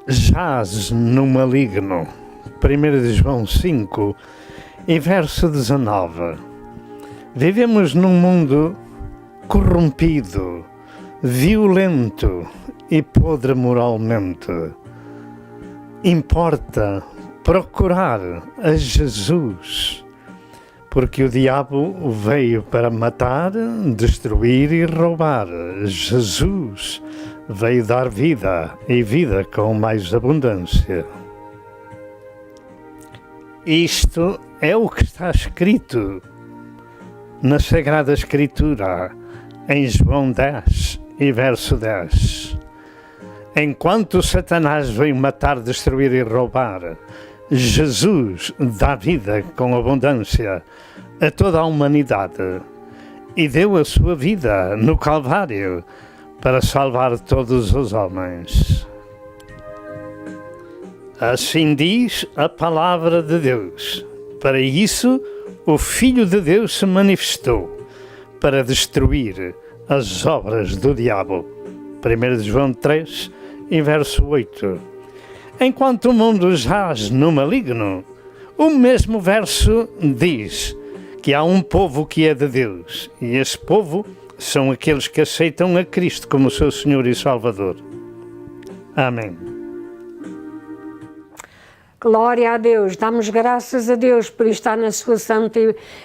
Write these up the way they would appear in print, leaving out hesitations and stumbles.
jaz no maligno. 1 de João 5 e verso 19. Vivemos num mundo corrompido, violento e podre moralmente. Importa procurar a Jesus, porque o diabo veio para matar, destruir e roubar. Jesus veio dar vida e vida com mais abundância. Isto é o que está escrito na Sagrada Escritura, em João 10 e verso 10. Enquanto Satanás veio matar, destruir e roubar, Jesus dá vida com abundância a toda a humanidade e deu a sua vida no Calvário para salvar todos os homens. Assim diz a palavra de Deus. Para isso, o Filho de Deus se manifestou, para destruir as obras do diabo. 1 de João 3 e verso 8. Enquanto o mundo jaz no maligno, o mesmo verso diz que há um povo que é de Deus, e esse povo são aqueles que aceitam a Cristo como seu Senhor e Salvador. Amém. Glória a Deus, damos graças a Deus por estar na sua santa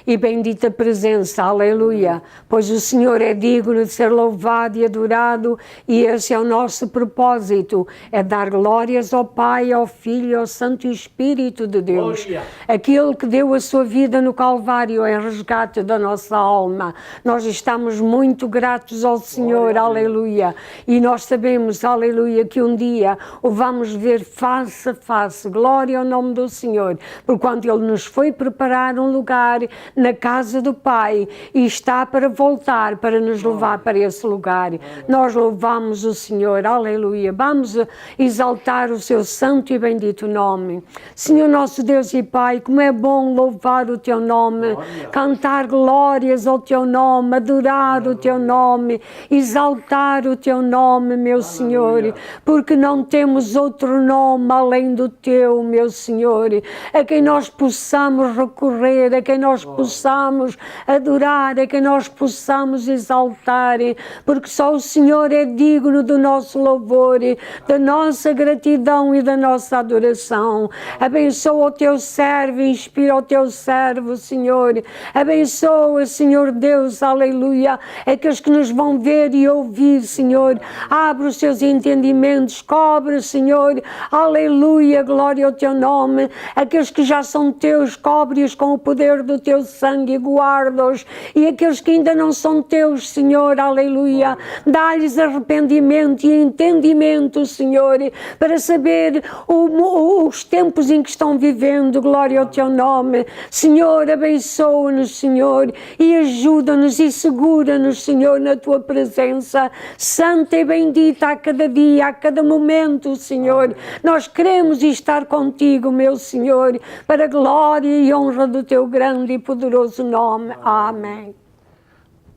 e bendita presença, aleluia, pois o Senhor é digno de ser louvado e adorado e esse é o nosso propósito, é dar glórias ao Pai, ao Filho e ao Santo Espírito de Deus, aquele que deu a sua vida no Calvário em resgate da nossa alma. Nós estamos muito gratos ao Senhor, aleluia, e nós sabemos, aleluia, que um dia o vamos ver face a face. Glória ao nome do Senhor, porquanto Ele nos foi preparar um lugar na casa do Pai e está para voltar, para nos levar para esse lugar. Nós louvamos o Senhor, aleluia. Vamos exaltar o seu santo e bendito nome. Senhor nosso Deus e Pai, como é bom louvar o teu nome, cantar glórias ao teu nome, adorar o teu nome, exaltar o teu nome, meu Senhor, porque não temos outro nome além do teu, meu Senhor, a quem nós possamos recorrer, a quem nós possamos adorar, a quem nós possamos exaltar, porque só o Senhor é digno do nosso louvor, da nossa gratidão e da nossa adoração. Abençoa o teu servo, inspira o teu servo, Senhor. Abençoa, Senhor Deus, aleluia, aqueles que nos vão ver e ouvir, Senhor. Abre os seus entendimentos, cobre, Senhor, aleluia, glória ao teu nome. Aqueles que já são teus, cobre-os com o poder do teu sangue, guarda-os. E aqueles que ainda não são teus, Senhor, aleluia, dá-lhes arrependimento e entendimento, Senhor, para saber os tempos em que estão vivendo. Glória ao teu nome. Senhor, abençoa-nos, Senhor, e ajuda-nos e segura-nos, Senhor, na tua presença santa e bendita a cada dia, a cada momento, Senhor. Nós queremos estar contigo, meu Senhor, para a glória e honra do teu grande e poderoso nome. Amém.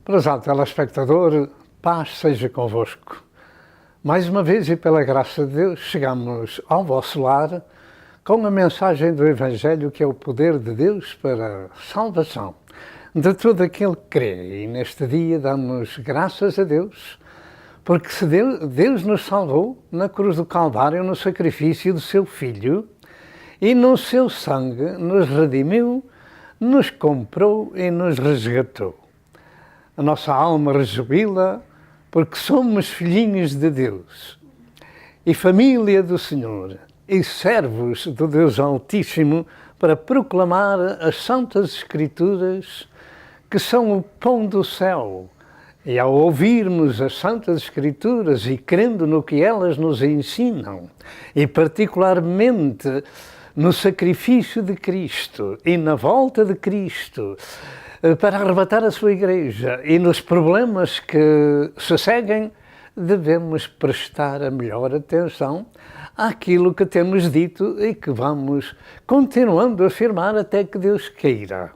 Prezado telespectador, paz seja convosco. Mais uma vez e pela graça de Deus chegamos ao vosso lar com a mensagem do Evangelho, que é o poder de Deus para a salvação de todo aquele que crê. E neste dia damos graças a Deus, porque se Deus nos salvou na cruz do Calvário, no sacrifício do seu Filho, e no seu sangue nos redimiu, nos comprou e nos resgatou. A nossa alma rejubila, porque somos filhinhos de Deus, e família do Senhor, e servos do Deus Altíssimo, para proclamar as Santas Escrituras, que são o pão do céu. E ao ouvirmos as Santas Escrituras e crendo no que elas nos ensinam, e particularmente no sacrifício de Cristo e na volta de Cristo para arrebatar a sua Igreja e nos problemas que se seguem, devemos prestar a melhor atenção àquilo que temos dito e que vamos continuando a afirmar até que Deus queira.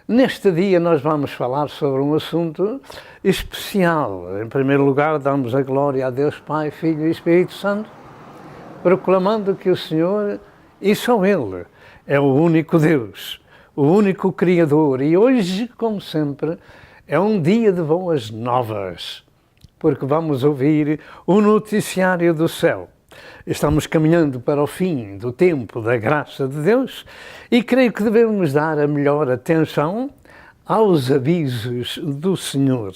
Neste dia nós vamos falar sobre um assunto especial. Em primeiro lugar, damos a glória a Deus Pai, Filho e Espírito Santo, proclamando que o Senhor, e só Ele, é o único Deus, o único Criador. E hoje, como sempre, é um dia de boas novas, porque vamos ouvir o noticiário do céu. Estamos caminhando para o fim do tempo da graça de Deus e creio que devemos dar a melhor atenção aos avisos do Senhor.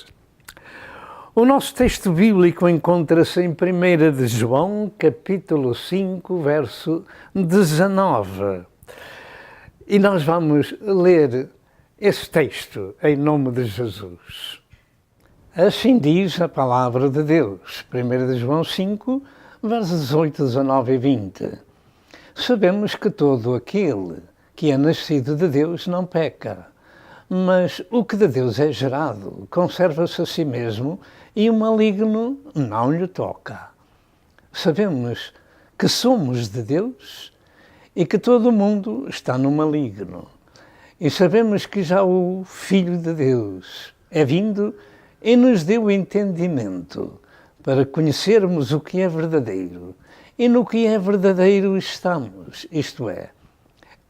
O nosso texto bíblico encontra-se em 1 de João, capítulo 5, verso 19. E nós vamos ler esse texto em nome de Jesus. Assim diz a palavra de Deus, 1 de João 5, versos 18, 19 e 20. Sabemos que todo aquele que é nascido de Deus não peca, mas o que de Deus é gerado conserva-se a si mesmo e o maligno não lhe toca. Sabemos que somos de Deus e que todo o mundo está no maligno. E sabemos que já o Filho de Deus é vindo e nos deu entendimento para conhecermos o que é verdadeiro. E no que é verdadeiro estamos, isto é,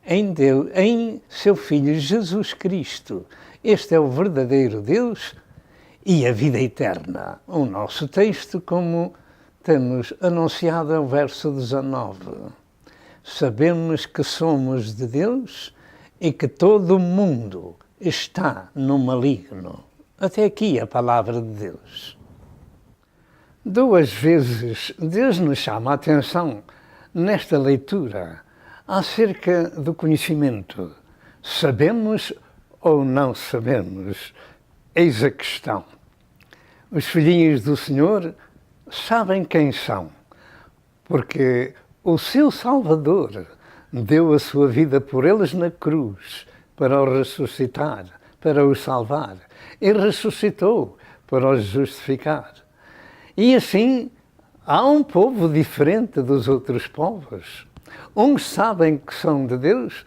em Deus, em seu Filho Jesus Cristo. Este é o verdadeiro Deus e a vida eterna. O nosso texto, como temos anunciado, é o verso 19. Sabemos que somos de Deus e que todo o mundo está no maligno. Até aqui a palavra de Deus. Duas vezes Deus nos chama a atenção nesta leitura acerca do conhecimento. Sabemos ou não sabemos? Eis a questão. Os filhinhos do Senhor sabem quem são, porque o seu Salvador deu a sua vida por eles na cruz para os ressuscitar, para os salvar. E ressuscitou para os justificar. E assim, há um povo diferente dos outros povos. Uns sabem que são de Deus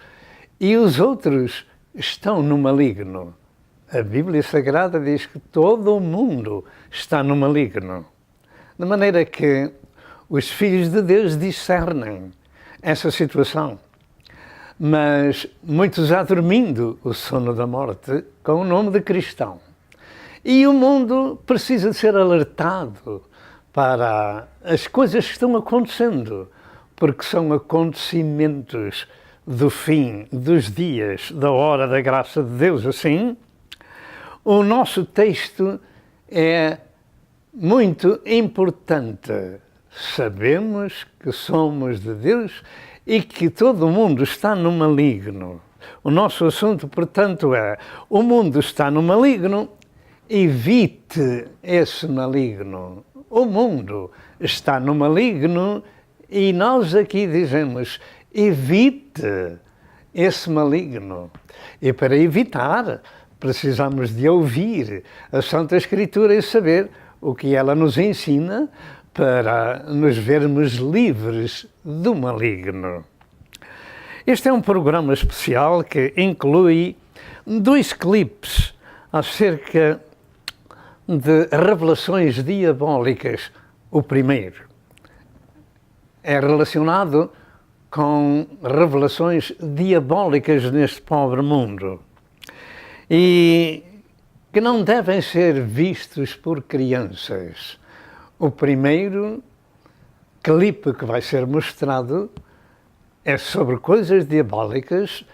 e os outros estão no maligno. A Bíblia Sagrada diz que todo o mundo está no maligno. De maneira que os filhos de Deus discernem essa situação. Mas muitos há dormindo o sono da morte com o nome de cristão. E o mundo precisa de ser alertado para as coisas que estão acontecendo, porque são acontecimentos do fim dos dias, da hora da graça de Deus. Assim, o nosso texto é muito importante. Sabemos que somos de Deus e que todo o mundo está no maligno. O nosso assunto, portanto, é: o mundo está no maligno, evite esse maligno. O mundo está no maligno e nós aqui dizemos: evite esse maligno. E para evitar, precisamos de ouvir a Santa Escritura e saber o que ela nos ensina para nos vermos livres do maligno. Este é um programa especial que inclui 2 clipes acerca de revelações diabólicas. O primeiro é relacionado com revelações diabólicas neste pobre mundo e que não devem ser vistos por crianças. O primeiro clipe que vai ser mostrado é sobre coisas diabólicas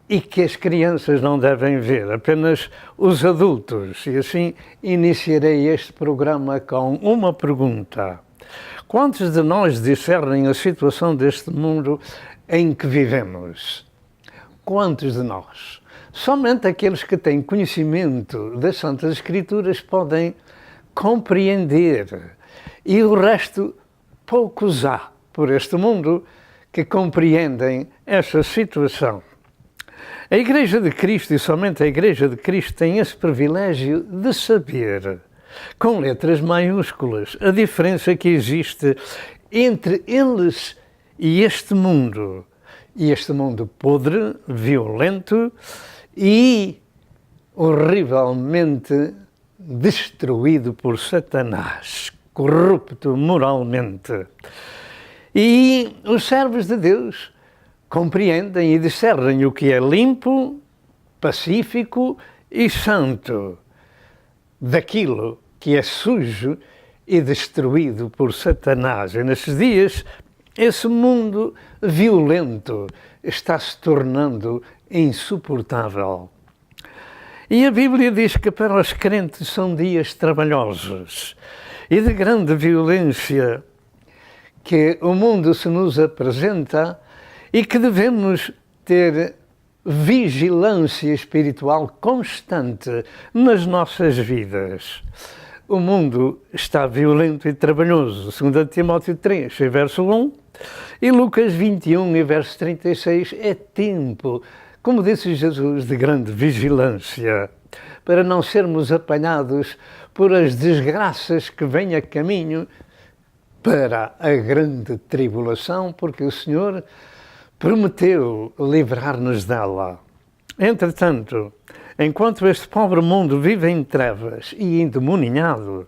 e que as crianças não devem ver, apenas os adultos. E assim iniciarei este programa com uma pergunta: quantos de nós discernem a situação deste mundo em que vivemos? Quantos de nós? Somente aqueles que têm conhecimento das Santas Escrituras podem compreender. E o resto, poucos há por este mundo que compreendem essa situação. A Igreja de Cristo, e somente a Igreja de Cristo, tem esse privilégio de saber, com letras maiúsculas, a diferença que existe entre eles e este mundo podre, violento e horrivelmente destruído por Satanás, corrupto moralmente. E os servos de Deus compreendem e discernem o que é limpo, pacífico e santo, daquilo que é sujo e destruído por Satanás. E nesses dias, esse mundo violento está se tornando insuportável. E a Bíblia diz que para os crentes são dias trabalhosos e de grande violência que o mundo se nos apresenta e que devemos ter vigilância espiritual constante nas nossas vidas. O mundo está violento e trabalhoso, segundo Timóteo 3, verso 1, e Lucas 21, verso 36, é tempo, como disse Jesus, de grande vigilância, para não sermos apanhados por as desgraças que vêm a caminho para a grande tribulação, porque o Senhor prometeu livrar-nos dela. Entretanto, enquanto este pobre mundo vive em trevas e endemoninhado,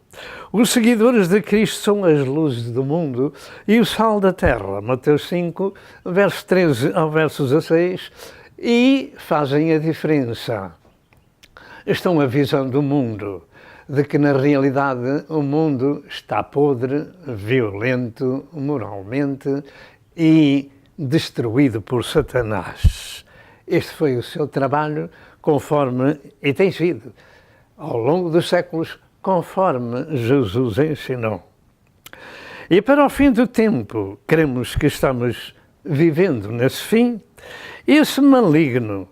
os seguidores de Cristo são as luzes do mundo e o sal da terra. Mateus 5, verso 13 ao verso 16, e fazem a diferença. Estão avisando o mundo de que, na realidade, o mundo está podre, violento, moralmente e destruído por Satanás. Este foi o seu trabalho conforme, e tem sido, ao longo dos séculos, conforme Jesus ensinou. E para o fim do tempo, cremos que estamos vivendo nesse fim, esse maligno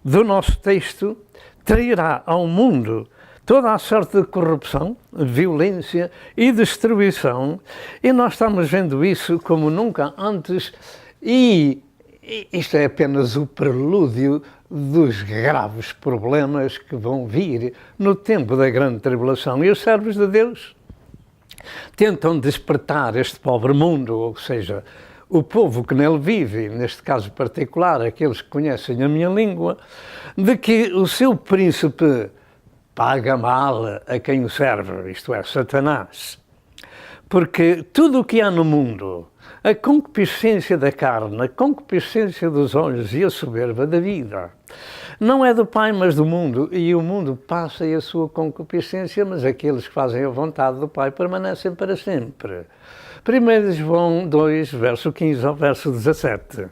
do nosso texto trairá ao mundo toda a sorte de corrupção, violência e destruição, e nós estamos vendo isso como nunca antes, e isto é apenas o prelúdio dos graves problemas que vão vir no tempo da grande tribulação. E os servos de Deus tentam despertar este pobre mundo, ou seja, o povo que nele vive, neste caso particular, aqueles que conhecem a minha língua, de que o seu príncipe paga mal a quem o serve, isto é, Satanás. Porque tudo o que há no mundo, a concupiscência da carne, a concupiscência dos olhos e a soberba da vida, não é do Pai, mas do mundo, e o mundo passa e a sua concupiscência, mas aqueles que fazem a vontade do Pai permanecem para sempre. 1 João 2, verso 15 ao verso 17.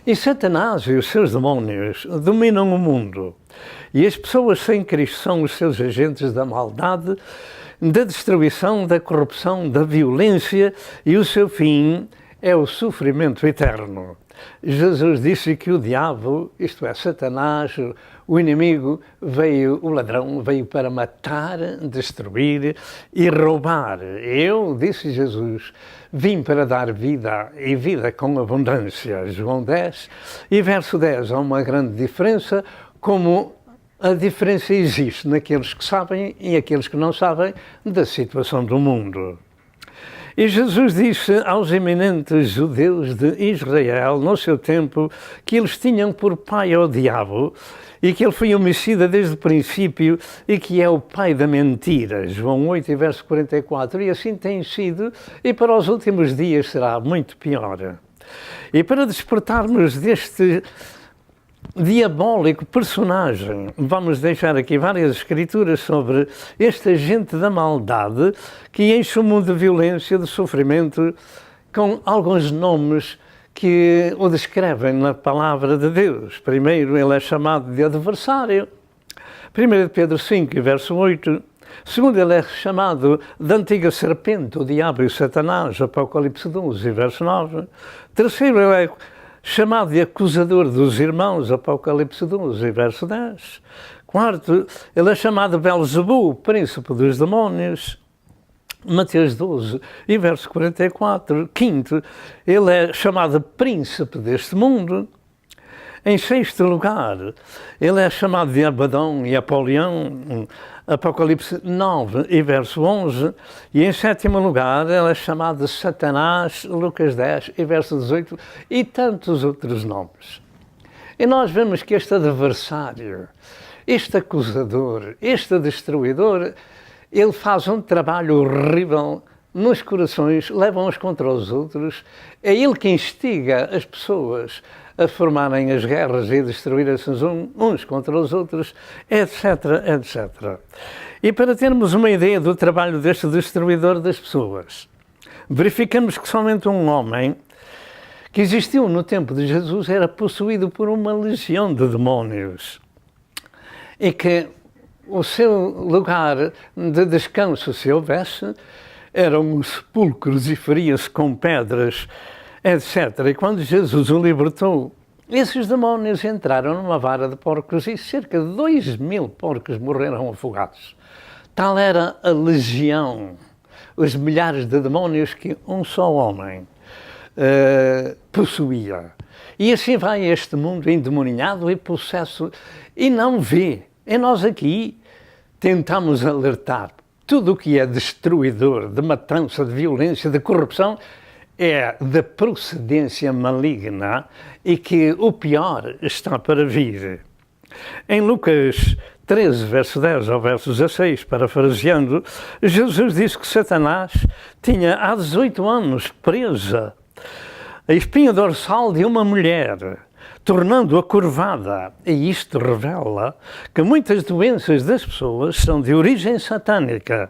E Satanás e os seus demónios dominam o mundo, e as pessoas sem Cristo são os seus agentes da maldade, da destruição, da corrupção, da violência, e o seu fim é o sofrimento eterno. Jesus disse que o diabo, isto é, Satanás, o inimigo, o ladrão, veio para matar, destruir e roubar. Eu, disse Jesus, vim para dar vida e vida com abundância. João 10 e verso 10. Há uma grande diferença, como a diferença existe naqueles que sabem e aqueles que não sabem da situação do mundo. E Jesus disse aos eminentes judeus de Israel, no seu tempo, que eles tinham por pai o diabo e que ele foi homicida desde o princípio e que é o pai da mentira. João 8, verso 44. E assim tem sido, e para os últimos dias será muito pior. E para despertarmos deste diabólico personagem, vamos deixar aqui várias escrituras sobre este agente da maldade que enche o mundo de violência, de sofrimento, com alguns nomes que o descrevem na palavra de Deus. Primeiro, ele é chamado de adversário. 1 Pedro 5, verso 8. Segundo, ele é chamado de antiga serpente, o diabo e o Satanás, Apocalipse 12, verso 9. Terceiro, ele é chamado de acusador dos irmãos, Apocalipse 12, verso 10. Quarto, ele é chamado de Belzebu, príncipe dos demónios, Mateus 12 e verso 44. Quinto, ele é chamado de príncipe deste mundo. Em sexto lugar, ele é chamado de Abadão e Apolião, Apocalipse 9 e verso 11. E em sétimo lugar, ele é chamado de Satanás, Lucas 10 e verso 18, e tantos outros nomes. E nós vemos que este adversário, este acusador, este destruidor, ele faz um trabalho horrível nos corações, leva uns contra os outros. É ele que instiga as pessoas a formarem as guerras e a destruírem-se uns contra os outros, etc, etc. E para termos uma ideia do trabalho deste destruidor das pessoas, verificamos que somente um homem que existiu no tempo de Jesus era possuído por uma legião de demónios e que o seu lugar de descanso, se houvesse, eram os sepulcros e feria-se com pedras, etc. E quando Jesus o libertou, esses demónios entraram numa vara de porcos e cerca de 2.000 porcos morreram afogados. Tal era a legião, os milhares de demónios que um só homem possuía. E assim vai este mundo endemoninhado e possesso e não vê. E nós aqui tentamos alertar. Tudo o que é destruidor, de matança, de violência, de corrupção, é de procedência maligna e que o pior está para vir. Em Lucas 13, verso 10 ao verso 16, parafraseando, Jesus disse que Satanás tinha há 18 anos presa a espinha dorsal de uma mulher, tornando-a curvada. E isto revela que muitas doenças das pessoas são de origem satânica.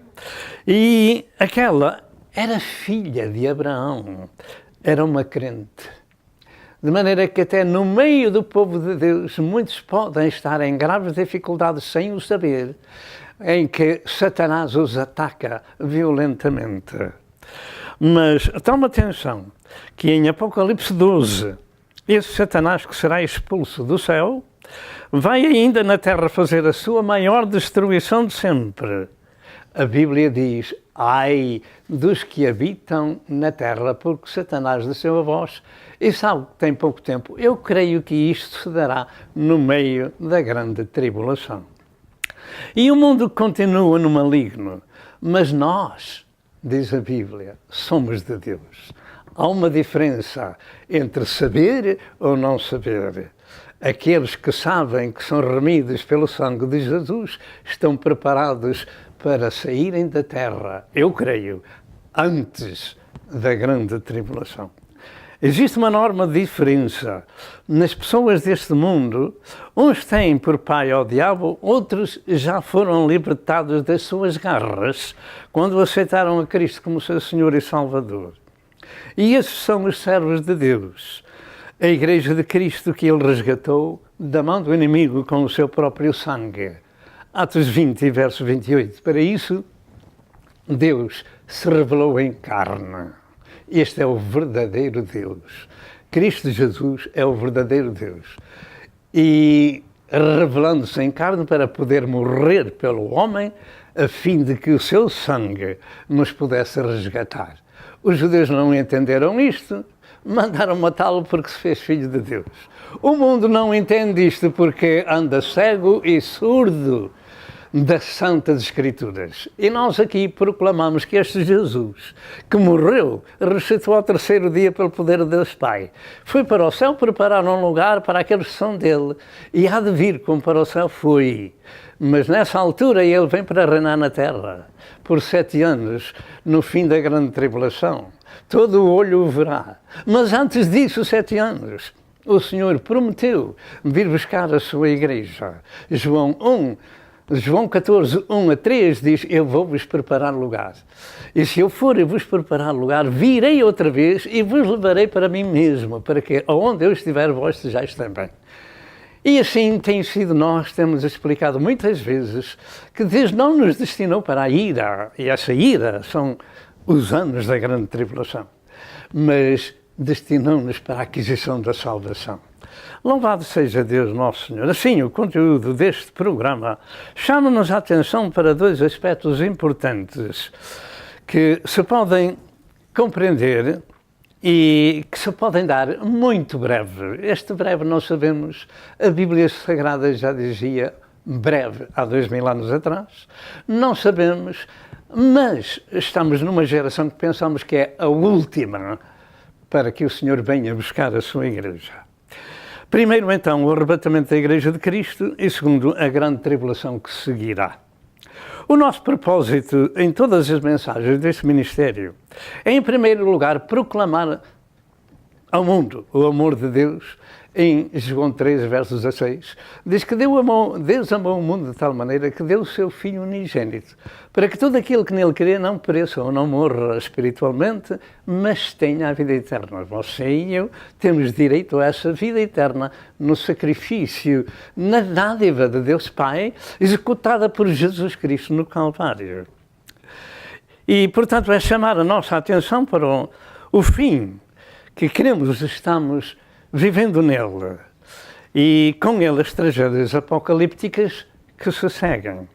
E aquela era filha de Abraão, era uma crente. De maneira que até no meio do povo de Deus, muitos podem estar em graves dificuldades sem o saber, em que Satanás os ataca violentamente. Mas toma atenção que em Apocalipse 12, esse Satanás que será expulso do céu, vai ainda na terra fazer a sua maior destruição de sempre. A Bíblia diz, ai dos que habitam na terra, porque Satanás desceu a vós e sabe que tem pouco tempo. Eu creio que isto se dará no meio da grande tribulação. E o mundo continua no maligno, mas nós, diz a Bíblia, somos de Deus. Há uma diferença entre saber ou não saber. Aqueles que sabem que são remidos pelo sangue de Jesus estão preparados para saírem da terra, eu creio, antes da grande tribulação. Existe uma enorme diferença nas pessoas deste mundo. Uns têm por pai ao diabo, outros já foram libertados das suas garras quando aceitaram a Cristo como seu Senhor e Salvador. E esses são os servos de Deus, a Igreja de Cristo que Ele resgatou da mão do inimigo com o seu próprio sangue. Atos 20, verso 28. Para isso, Deus se revelou em carne. Este é o verdadeiro Deus. Cristo Jesus é o verdadeiro Deus. E revelando-se em carne para poder morrer pelo homem, a fim de que o seu sangue nos pudesse resgatar. Os judeus não entenderam isto, mandaram matá-lo porque se fez filho de Deus. O mundo não entende isto porque anda cego e surdo das Santas Escrituras. E nós aqui proclamamos que este Jesus, que morreu, ressuscitou ao terceiro dia pelo poder de Deus Pai, foi para o céu preparar um lugar para aqueles que são dele, e há de vir como para o céu foi. Mas nessa altura ele vem para reinar na terra, por 7 anos, no fim da grande tribulação. Todo o olho o verá. Mas antes disso, 7 anos, o Senhor prometeu vir buscar a sua igreja. João 14, 1 a 3 diz, eu vou-vos preparar lugar. E se eu for e vos preparar lugar, virei outra vez e vos levarei para mim mesmo, para que aonde eu estiver, vós sejais também. E assim tem sido, nós temos explicado muitas vezes que Deus não nos destinou para a ira, e essa ira são os anos da grande tribulação, mas destinou-nos para a aquisição da salvação. Louvado seja Deus nosso Senhor. Assim, o conteúdo deste programa chama-nos a atenção para 2 aspectos importantes que se podem compreender e que se podem dar muito breve. Este breve não sabemos, a Bíblia Sagrada já dizia breve há 2000 anos atrás, não sabemos, mas estamos numa geração que pensamos que é a última para que o Senhor venha buscar a sua igreja. Primeiro, então, o arrebatamento da Igreja de Cristo e segundo, a grande tribulação que seguirá. O nosso propósito em todas as mensagens deste ministério é, em primeiro lugar, proclamar ao mundo o amor de Deus. Em João 3, verso 16, diz que Deus amou o mundo de tal maneira que deu o seu Filho unigênito, para que todo aquele que nele crê não pereça ou não morra espiritualmente, mas tenha a vida eterna. Você e eu temos direito a essa vida eterna no sacrifício, na dádiva de Deus Pai, executada por Jesus Cristo no Calvário. E, portanto, é chamar a nossa atenção para o fim que queremos, estamos vivendo nele, e com ele as tragédias apocalípticas que se seguem.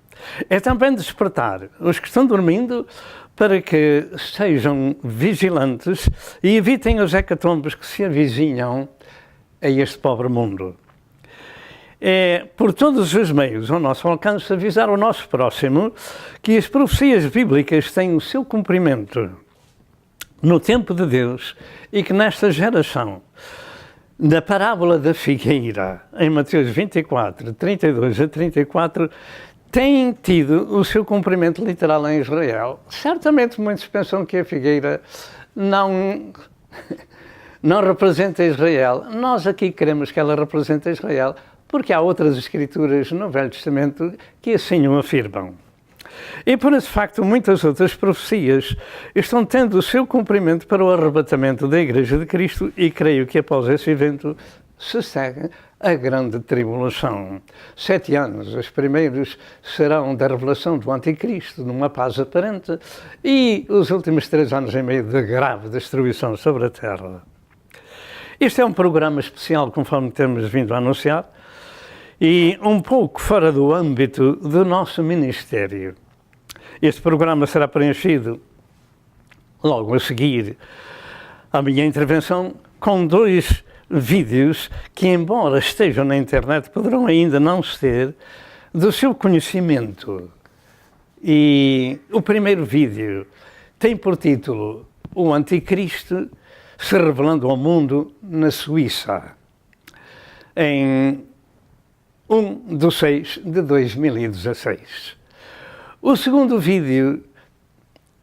É também despertar os que estão dormindo para que sejam vigilantes e evitem os hecatombes que se avizinham a este pobre mundo. É, por todos os meios ao nosso alcance, avisar o nosso próximo que as profecias bíblicas têm o seu cumprimento no tempo de Deus e que nesta geração, da parábola da figueira, em Mateus 24, 32 a 34, tem tido o seu cumprimento literal em Israel. Certamente muitos pensam que a figueira não representa Israel. Nós aqui queremos que ela represente Israel, porque há outras escrituras no Velho Testamento que assim o afirmam. E por esse facto, muitas outras profecias estão tendo o seu cumprimento para o arrebatamento da Igreja de Cristo, e creio que após esse evento se segue a grande tribulação. 7 anos, os primeiros serão da revelação do Anticristo, numa paz aparente, e os últimos 3 anos e meio de grave destruição sobre a terra. Este é um programa especial, conforme temos vindo a anunciar, e um pouco fora do âmbito do nosso ministério. Este programa será preenchido logo a seguir à minha intervenção com 2 vídeos que, embora estejam na internet, poderão ainda não ser do seu conhecimento. E o primeiro vídeo tem por título O Anticristo se revelando ao mundo na Suíça, em 1/6 de 2016. O segundo vídeo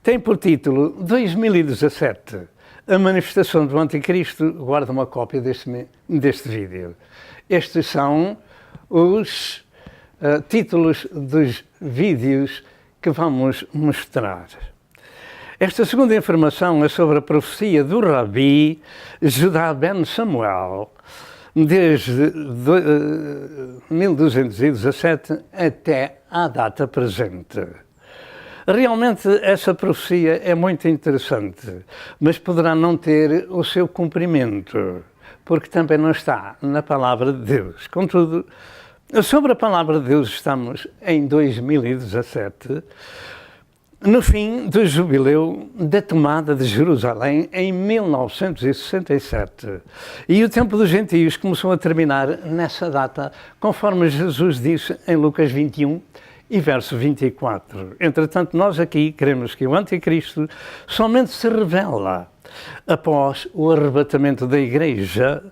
tem por título 2017, a manifestação do Anticristo. Guarda uma cópia deste vídeo. Estes são os títulos dos vídeos que vamos mostrar. Esta segunda informação é sobre a profecia do Rabi Judá ben Samuel, desde 1217 até à data presente. Realmente essa profecia é muito interessante, mas poderá não ter o seu cumprimento, porque também não está na Palavra de Deus. Contudo, sobre a Palavra de Deus estamos em 2017, no fim do jubileu da tomada de Jerusalém em 1967. E o tempo dos gentios começou a terminar nessa data, conforme Jesus disse em Lucas 21 e verso 24. Entretanto, nós aqui queremos que o Anticristo somente se revela após o arrebatamento da Igreja,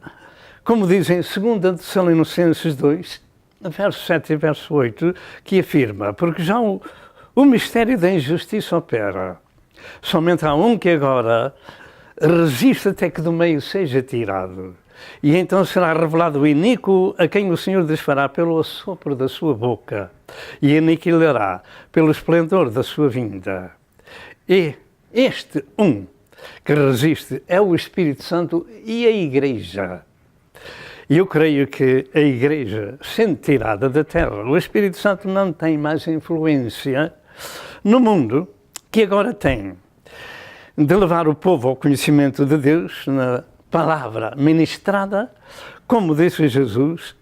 como diz em 2 Tessalonicenses 2, verso 7 e verso 8, que afirma: porque já o mistério da injustiça opera. Somente há um que agora resiste até que do meio seja tirado. E então será revelado o iníquo, a quem o Senhor desfará pelo assopro da sua boca e aniquilará pelo esplendor da sua vinda. E este que resiste é o Espírito Santo e a Igreja. E eu creio que a Igreja, sendo tirada da terra, o Espírito Santo não tem mais influência no mundo que agora tem de levar o povo ao conhecimento de Deus na palavra ministrada, como disse Jesus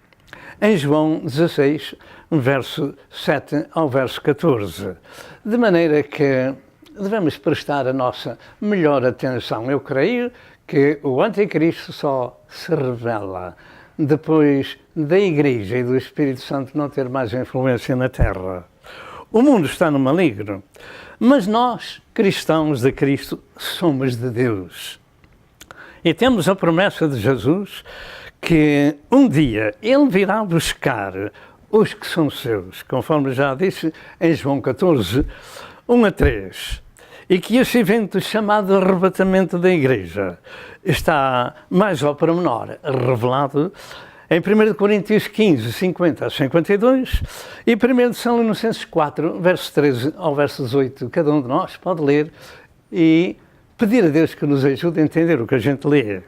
em João 16, verso 7 ao verso 14. De maneira que devemos prestar a nossa melhor atenção. Eu creio que o Anticristo só se revela depois da Igreja e do Espírito Santo não ter mais influência na terra. O mundo está no maligno, mas nós, cristãos de Cristo, somos de Deus. E temos a promessa de Jesus que um dia Ele virá buscar os que são seus, conforme já disse em João 14, 1 a 3. E que esse evento chamado arrebatamento da Igreja está mais ao pormenor revelado em 1 Coríntios 15, 50 a 52 e 1 Tessalonicenses 4, verso 13 ao verso 18. Cada um de nós pode ler e pedir a Deus que nos ajude a entender o que a gente lê.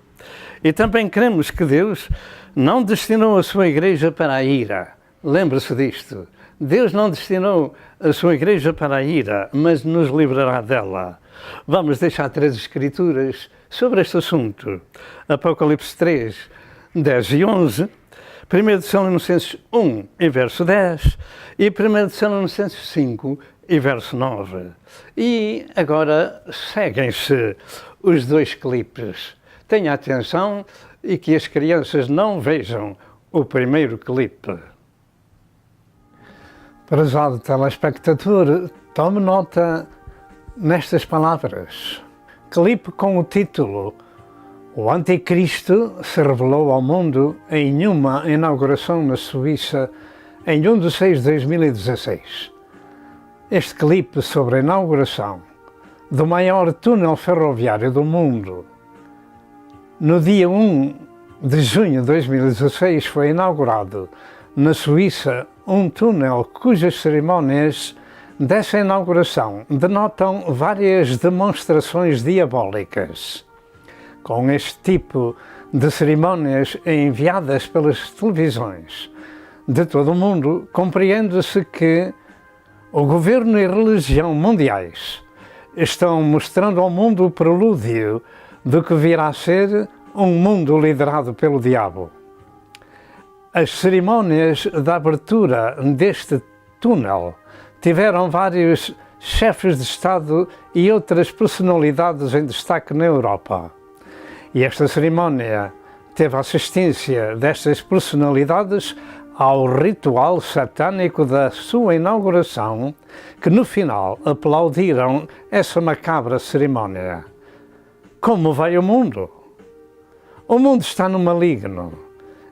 E também cremos que Deus não destinou a sua Igreja para a ira. Lembre-se disto. Deus não destinou a sua Igreja para a ira, mas nos livrará dela. Vamos deixar 3 escrituras sobre este assunto. Apocalipse 3, 10 e 11, 1 Tessalonicenses 1 e verso 10 e 1 Tessalonicenses 5 e verso 9. E agora seguem-se os 2 clipes. Tenha atenção e que as crianças não vejam o primeiro clipe. Prezado telespectador, tome nota nestas palavras. Clipe com o título O Anticristo se revelou ao mundo em uma inauguração na Suíça em 1 de 6 de 2016. Este clipe sobre a inauguração do maior túnel ferroviário do mundo. No dia 1 de junho de 2016 foi inaugurado na Suíça um túnel cujas cerimónias dessa inauguração denotam várias demonstrações diabólicas. Com este tipo de cerimónias enviadas pelas televisões de todo o mundo, compreende-se que o governo e religião mundiais estão mostrando ao mundo o prelúdio do que virá a ser um mundo liderado pelo diabo. As cerimónias da abertura deste túnel tiveram vários chefes de Estado e outras personalidades em destaque na Europa. E esta cerimónia teve assistência destas personalidades ao ritual satânico da sua inauguração, que no final aplaudiram essa macabra cerimónia. Como vai o mundo? O mundo está no maligno.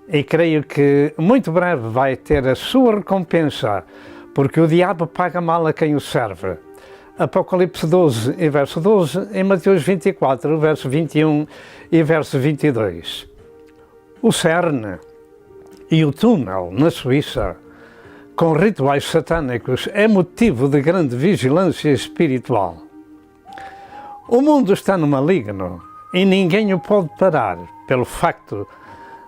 E creio que muito breve vai ter a sua recompensa, porque o diabo paga mal a quem o serve. Apocalipse 12 e verso 12, em Mateus 24, verso 21 e verso 22. O CERN e o túnel na Suíça, com rituais satânicos, é motivo de grande vigilância espiritual. O mundo está no maligno e ninguém o pode parar pelo facto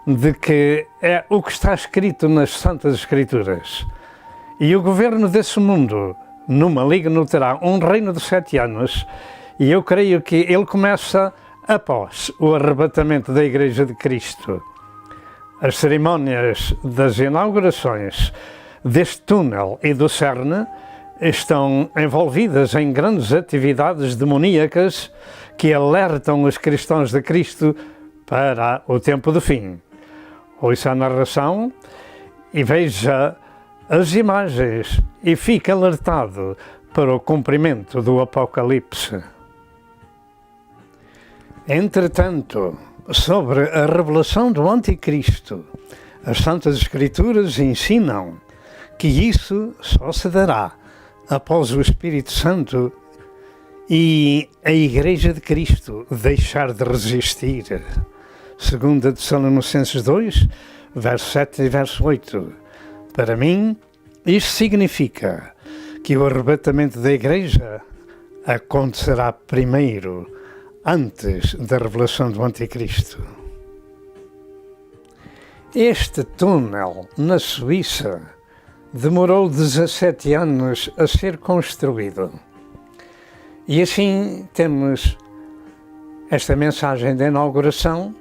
de que é o que está escrito nas Santas Escrituras. E o governo desse mundo, no maligno, terá um reino de 7 anos, e eu creio que ele começa após o arrebatamento da Igreja de Cristo. As cerimónias das inaugurações deste túnel e do CERN estão envolvidas em grandes atividades demoníacas que alertam os cristãos de Cristo para o tempo do fim. Ouça a narração e veja as imagens e fique alertado para o cumprimento do Apocalipse. Entretanto, sobre a revelação do Anticristo, as Santas Escrituras ensinam que isso só se dará após o Espírito Santo e a Igreja de Cristo deixar de resistir. 2 Tessalonicenses 2, verso 7 e verso 8. Para mim, isto significa que o arrebatamento da Igreja acontecerá primeiro, antes da revelação do Anticristo. Este túnel na Suíça demorou 17 anos a ser construído. E assim temos esta mensagem de inauguração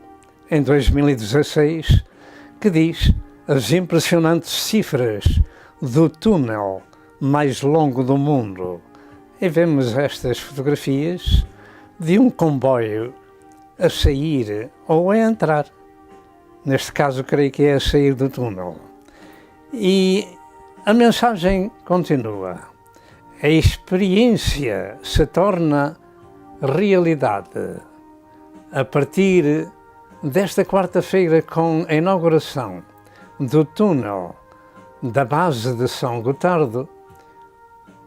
em 2016, que diz as impressionantes cifras do túnel mais longo do mundo. E vemos estas fotografias de um comboio a sair ou a entrar. Neste caso, creio que é a sair do túnel. E a mensagem continua. A experiência se torna realidade a partir desta quarta-feira, com a inauguração do túnel da base de São Gotardo,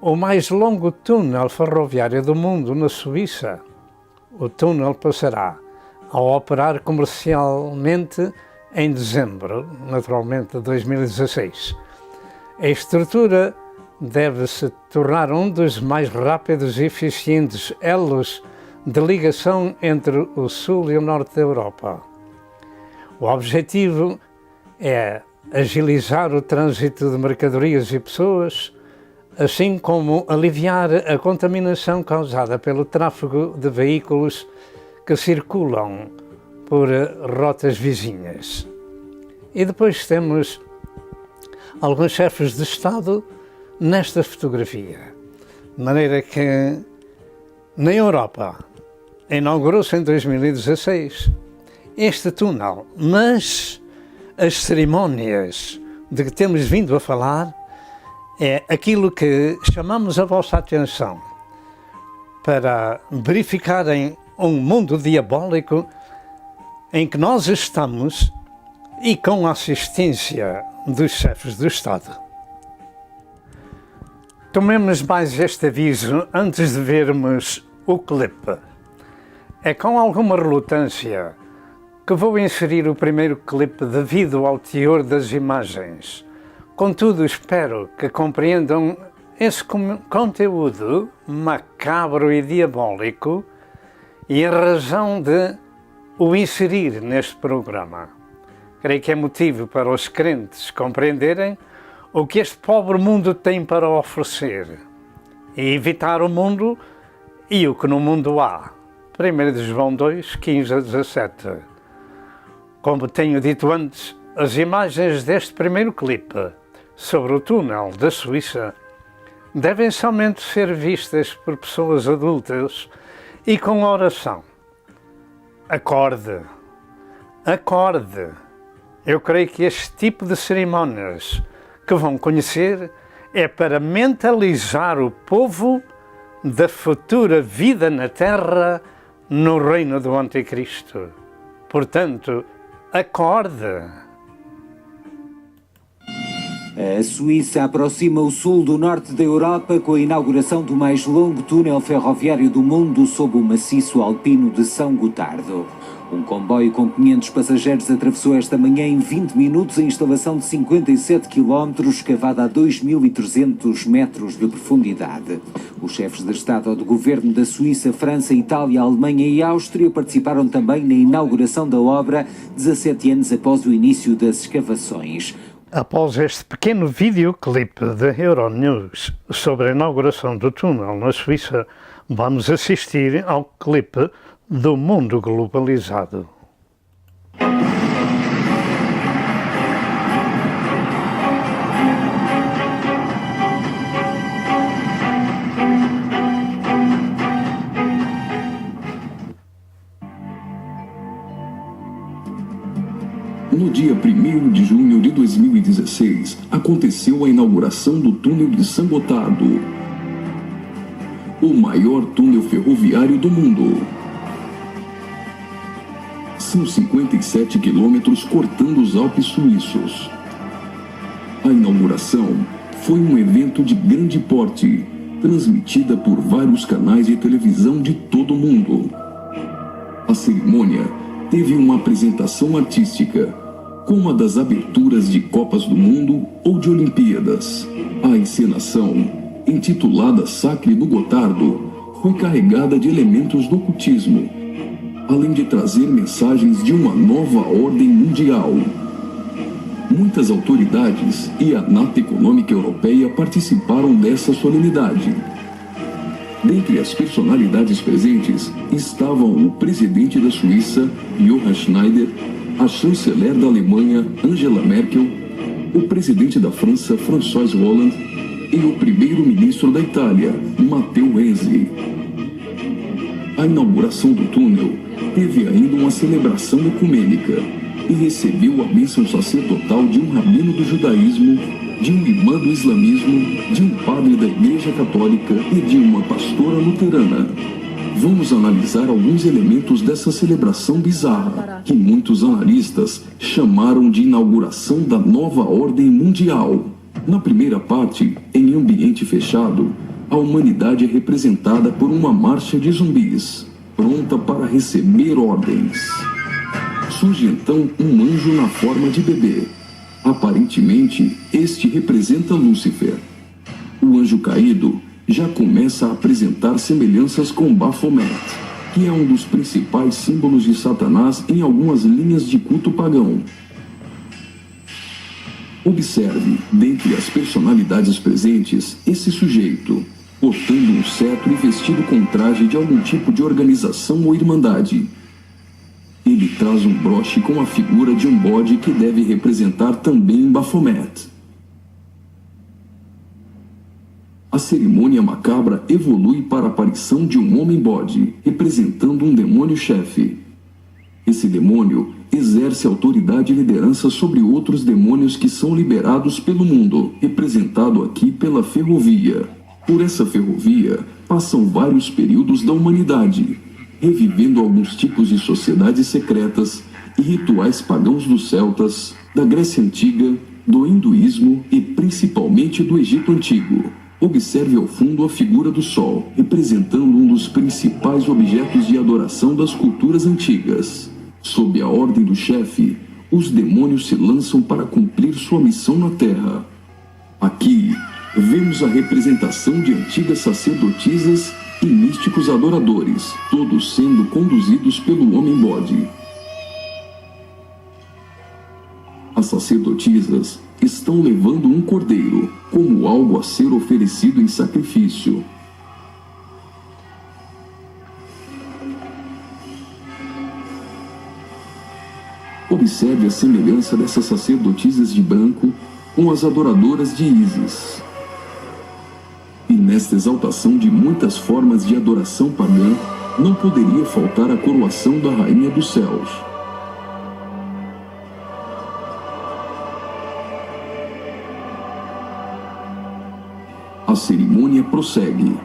o mais longo túnel ferroviário do mundo na Suíça. O túnel passará a operar comercialmente em dezembro, naturalmente, de 2016. A estrutura deve-se tornar um dos mais rápidos e eficientes elos de ligação entre o sul e o norte da Europa. O objetivo é agilizar o trânsito de mercadorias e pessoas, assim como aliviar a contaminação causada pelo tráfego de veículos que circulam por rotas vizinhas. E depois temos alguns chefes de Estado nesta fotografia, de maneira que na Europa inaugurou-se em 2016 este túnel, mas as cerimónias de que temos vindo a falar é aquilo que chamamos a vossa atenção para verificarem um mundo diabólico em que nós estamos e com a assistência dos chefes do Estado. Tomemos mais este aviso antes de vermos o clipe. É com alguma relutância que vou inserir o primeiro clipe devido ao teor das imagens. Contudo, espero que compreendam esse conteúdo macabro e diabólico e a razão de o inserir neste programa. Creio que é motivo para os crentes compreenderem o que este pobre mundo tem para oferecer e evitar o mundo e o que no mundo há. 1 de João 2, 15 a 17. Como tenho dito antes, as imagens deste primeiro clipe sobre o túnel da Suíça devem somente ser vistas por pessoas adultas e com oração. Acorde. Acorde. Eu creio que este tipo de cerimónias que vão conhecer é para mentalizar o povo da futura vida na Terra no reino do Anticristo. Portanto, acorde. A Suíça aproxima o sul do norte da Europa com a inauguração do mais longo túnel ferroviário do mundo sob o maciço alpino de São Gotardo. Um comboio com 500 passageiros atravessou esta manhã em 20 minutos a instalação de 57 km, cavada a 2.300 metros de profundidade. Os chefes de Estado ou de Governo da Suíça, França, Itália, Alemanha e Áustria participaram também na inauguração da obra, 17 anos após o início das escavações. Após este pequeno videoclipe da Euronews sobre a inauguração do túnel na Suíça, vamos assistir ao clipe do mundo globalizado. No dia 1º de junho de 2016, aconteceu a inauguração do túnel de São Gotardo, o maior túnel ferroviário do mundo. São 57 quilômetros cortando os Alpes suíços. A inauguração foi um evento de grande porte, transmitida por vários canais de televisão de todo o mundo. A cerimônia teve uma apresentação artística, como a das aberturas de Copas do Mundo ou de Olimpíadas. A encenação, intitulada Sacre do Gotardo, foi carregada de elementos do ocultismo, além de trazer mensagens de uma nova ordem mundial. Muitas autoridades e a ANAT Econômica Europeia participaram dessa solenidade. Dentre as personalidades presentes estavam o presidente da Suíça, Johann Schneider, a chanceler da Alemanha, Angela Merkel, o presidente da França, François Hollande, e o primeiro-ministro da Itália, Matteo Renzi. A inauguração do túnel teve ainda uma celebração ecumênica e recebeu a bênção sacerdotal de um rabino do judaísmo, de um imã do islamismo, de um padre da Igreja Católica e de uma pastora luterana. Vamos analisar alguns elementos dessa celebração bizarra, que muitos analistas chamaram de inauguração da nova ordem mundial. Na primeira parte, em ambiente fechado, a humanidade é representada por uma marcha de zumbis, pronta para receber ordens. Surge então um anjo na forma de bebê. Aparentemente, este representa Lúcifer. O anjo caído já começa a apresentar semelhanças com Baphomet, que é um dos principais símbolos de Satanás em algumas linhas de culto pagão. Observe, dentre as personalidades presentes, esse sujeito, portando um cetro e vestido com traje de algum tipo de organização ou irmandade. Ele traz um broche com a figura de um bode que deve representar também Baphomet. A cerimônia macabra evolui para a aparição de um homem-bode, representando um demônio-chefe. Esse demônio exerce autoridade e liderança sobre outros demônios que são liberados pelo mundo, representado aqui pela ferrovia. Por essa ferrovia, passam vários períodos da humanidade, revivendo alguns tipos de sociedades secretas e rituais pagãos dos celtas, da Grécia Antiga, do hinduísmo e principalmente do Egito Antigo. Observe ao fundo a figura do Sol, representando um dos principais objetos de adoração das culturas antigas. Sob a ordem do chefe, os demônios se lançam para cumprir sua missão na Terra. Aqui, vemos a representação de antigas sacerdotisas e místicos adoradores, todos sendo conduzidos pelo homem-bode. As sacerdotisas estão levando um cordeiro, como algo a ser oferecido em sacrifício. Observe a semelhança dessas sacerdotisas de branco com as adoradoras de Ísis. E nesta exaltação de muitas formas de adoração pagã, não poderia faltar a coroação da Rainha dos Céus. A cerimônia prossegue,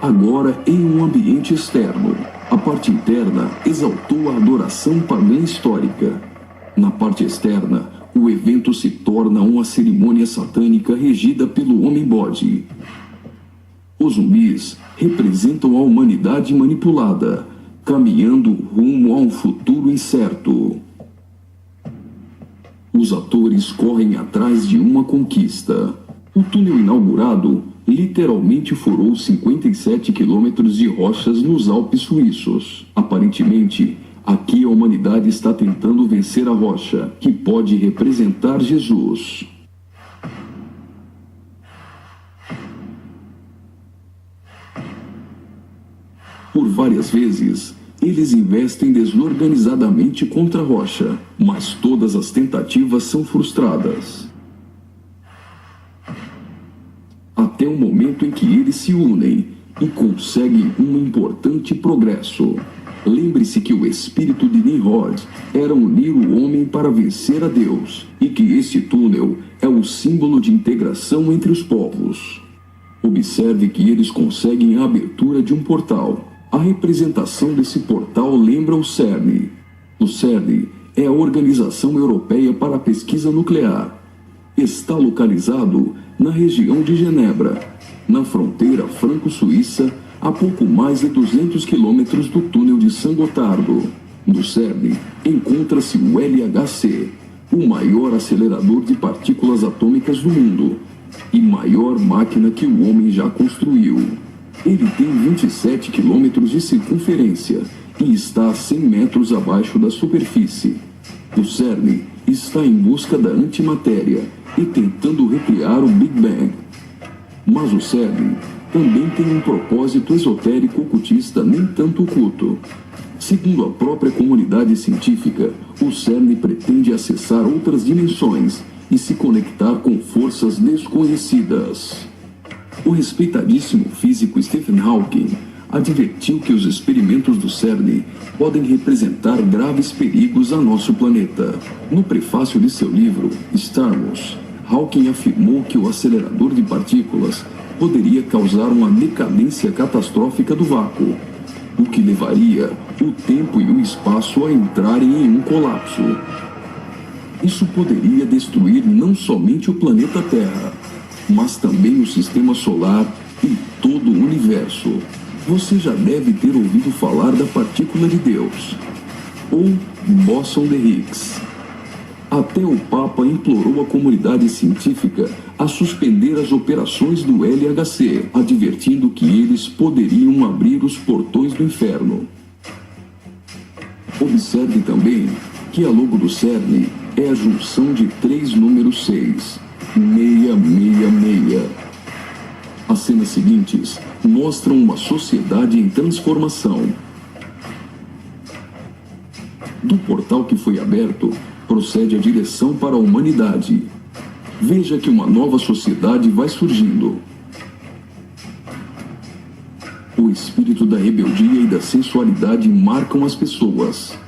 agora em um ambiente externo. A parte interna exaltou a adoração pagã histórica. Na parte externa, o evento se torna uma cerimônia satânica regida pelo homem-bode. Os zumbis representam a humanidade manipulada, caminhando rumo a um futuro incerto. Os atores correm atrás de uma conquista. O túnel inaugurado literalmente furou 57 quilômetros de rochas nos Alpes suíços. Aparentemente, aqui a humanidade está tentando vencer a rocha, que pode representar Jesus. Por várias vezes, eles investem desorganizadamente contra a rocha, mas todas as tentativas são frustradas. Até o momento em que eles se unem e conseguem um importante progresso. Lembre-se que o espírito de Nimrod era unir o homem para vencer a Deus, e que este túnel é o símbolo de integração entre os povos. Observe que eles conseguem a abertura de um portal. A representação desse portal lembra o CERN. O CERN é a Organização Europeia para a Pesquisa Nuclear. Está localizado na região de Genebra, na fronteira franco-suíça, a pouco mais de 200 quilômetros do túnel de Saint-Gotardo. No CERN encontra-se o LHC, o maior acelerador de partículas atômicas do mundo e maior máquina que o homem já construiu. Ele tem 27 quilômetros de circunferência e está a 100 metros abaixo da superfície. O CERN está em busca da antimatéria e tentando recriar o Big Bang. Mas o CERN também tem um propósito esotérico ocultista nem tanto oculto. Segundo a própria comunidade científica, o CERN pretende acessar outras dimensões e se conectar com forças desconhecidas. O respeitadíssimo físico Stephen Hawking advertiu que os experimentos do CERN podem representar graves perigos a nosso planeta. No prefácio de seu livro, Star Wars, Hawking afirmou que o acelerador de partículas poderia causar uma decadência catastrófica do vácuo, o que levaria o tempo e o espaço a entrarem em um colapso. Isso poderia destruir não somente o planeta Terra, mas também o sistema solar e todo o universo. Você já deve ter ouvido falar da partícula de Deus, ou bóson de Higgs. Até o Papa implorou a comunidade científica a suspender as operações do LHC, advertindo que eles poderiam abrir os portões do inferno. Observe também que a logo do CERN é a junção de 3 números 6, 666. As cenas seguintes mostram uma sociedade em transformação. Do portal que foi aberto, procede a direção para a humanidade. Veja que uma nova sociedade vai surgindo. O espírito da rebeldia e da sensualidade marcam as pessoas.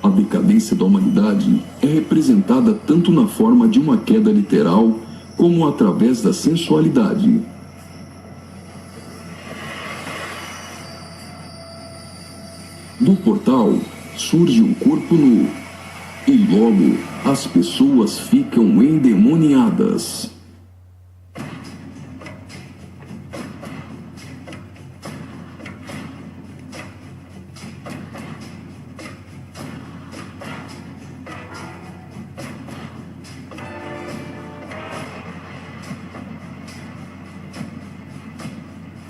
A decadência da humanidade é representada tanto na forma de uma queda literal, como através da sensualidade. Do portal surge um corpo nu, e logo as pessoas ficam endemoniadas.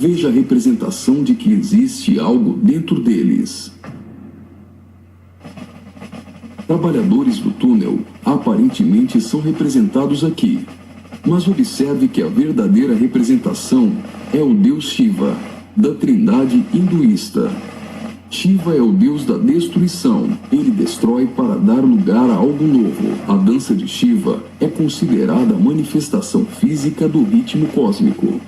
Veja a representação de que existe algo dentro deles. Trabalhadores do túnel aparentemente são representados aqui, mas observe que a verdadeira representação é o deus Shiva, da trindade hinduísta. Shiva é o deus da destruição. Ele destrói para dar lugar a algo novo. A dança de Shiva é considerada a manifestação física do ritmo cósmico.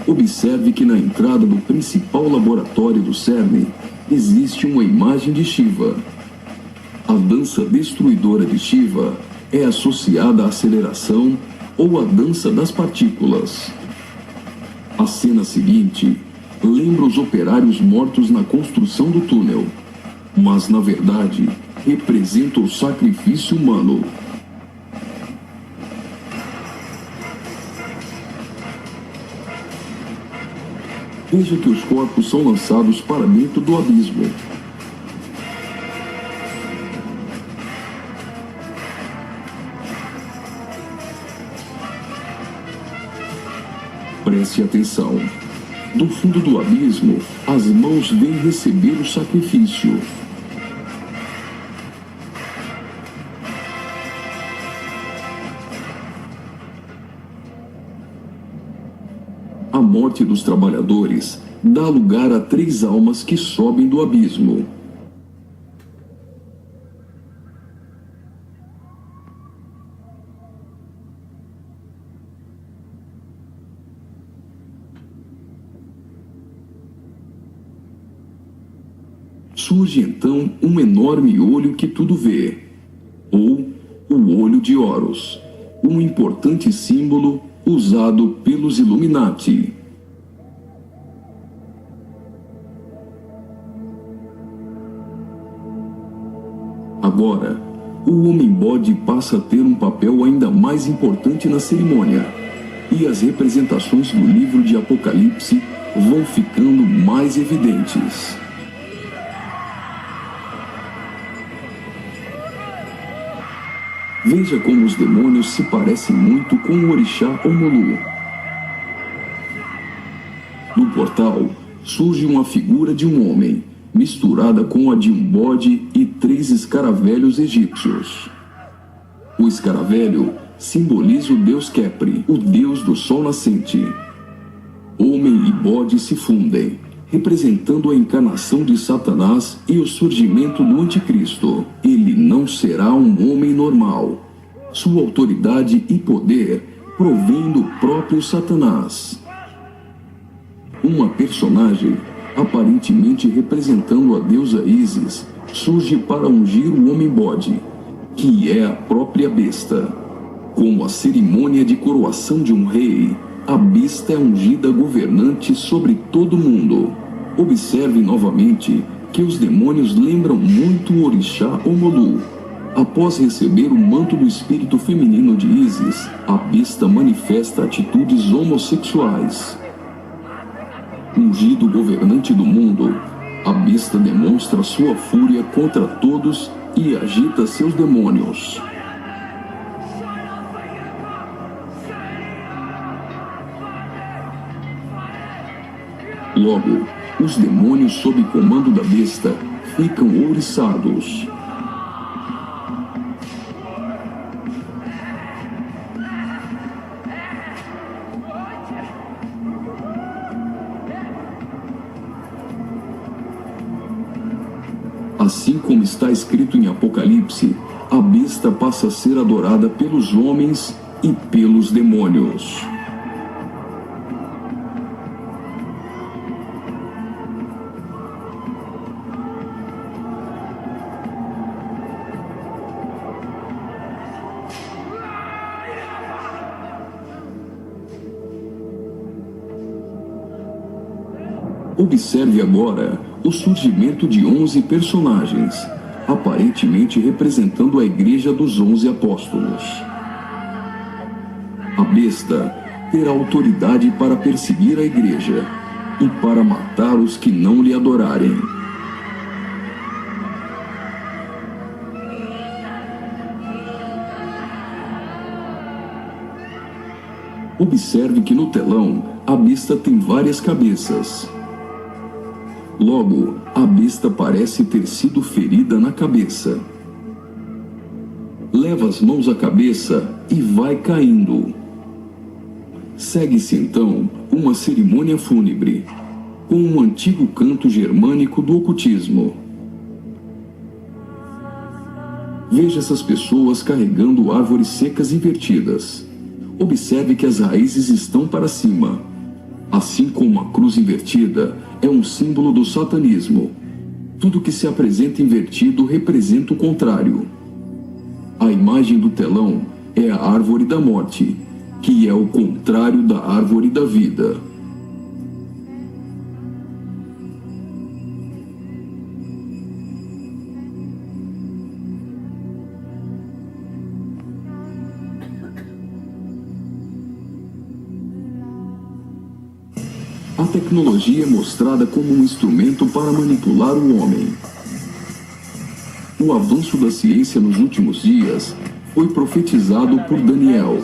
Observe que na entrada do principal laboratório do CERN existe uma imagem de Shiva. A dança destruidora de Shiva é associada à aceleração ou à dança das partículas. A cena seguinte lembra os operários mortos na construção do túnel, mas na verdade representa o sacrifício humano. Veja que os corpos são lançados para dentro do abismo. Preste atenção. Do fundo do abismo, as mãos vêm receber o sacrifício. A morte dos trabalhadores dá lugar a 3 almas que sobem do abismo. Surge então um enorme olho que tudo vê, ou o olho de Horus, um importante símbolo usado pelos Illuminati. Agora, o homem-bode passa a ter um papel ainda mais importante na cerimônia, e as representações do livro de Apocalipse vão ficando mais evidentes. Veja como os demônios se parecem muito com o orixá Omolu. No portal surge uma figura de um homem, misturada com a de um bode e 3 escaravelhos egípcios. O escaravelho simboliza o deus Khepri, o deus do sol nascente. Homem e bode se fundem, representando a encarnação de Satanás e o surgimento do anticristo. Ele não será um homem normal. Sua autoridade e poder provém do próprio Satanás. Uma personagem, aparentemente representando a deusa Ísis, surge para ungir o homem-bode, que é a própria besta. Como a cerimônia de coroação de um rei, a besta é ungida governante sobre todo mundo. Observe novamente que os demônios lembram muito o orixá Omolu. Após receber o manto do espírito feminino de Ísis, a besta manifesta atitudes homossexuais. Ungido governante do mundo, a besta demonstra sua fúria contra todos e agita seus demônios. Logo, os demônios sob comando da besta ficam ouriçados. Assim como está escrito em Apocalipse, a besta passa a ser adorada pelos homens e pelos demônios. Observe agora o surgimento de 11 personagens, aparentemente representando a Igreja dos 11 Apóstolos. A besta terá autoridade para perseguir a Igreja e para matar os que não lhe adorarem. Observe que no telão a besta tem várias cabeças. Logo, a besta parece ter sido ferida na cabeça. Leva as mãos à cabeça e vai caindo. Segue-se então uma cerimônia fúnebre, com um antigo canto germânico do ocultismo. Veja essas pessoas carregando árvores secas invertidas. Observe que as raízes estão para cima. Assim como a cruz invertida é um símbolo do satanismo, tudo que se apresenta invertido representa o contrário. A imagem do telão é a árvore da morte, que é o contrário da árvore da vida. A tecnologia é mostrada como um instrumento para manipular o homem. O avanço da ciência nos últimos dias foi profetizado por Daniel.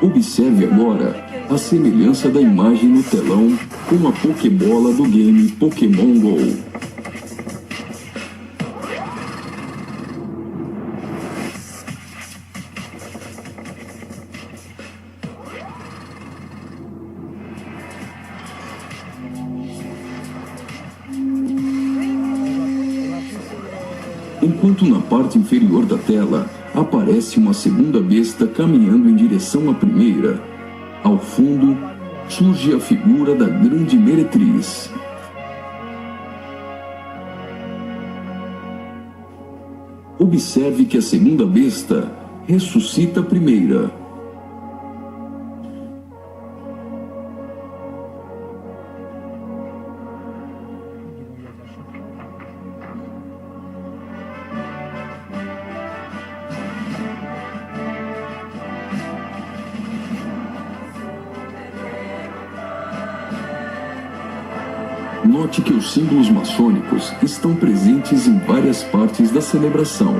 Observe agora a semelhança da imagem no telão com a Pokébola do game Pokémon GO. Enquanto na parte inferior da tela aparece uma segunda besta caminhando em direção à primeira, ao fundo surge a figura da grande meretriz. Observe que a segunda besta ressuscita a primeira. Note que os símbolos maçônicos estão presentes em várias partes da celebração.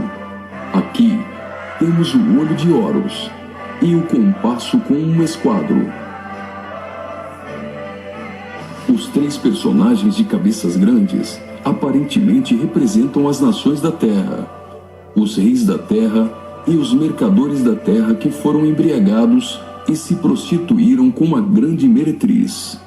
Aqui temos o olho de Horus e o compasso com um esquadro. Os três personagens de cabeças grandes aparentemente representam as nações da Terra, os reis da Terra e os mercadores da Terra que foram embriagados e se prostituíram com a grande meretriz.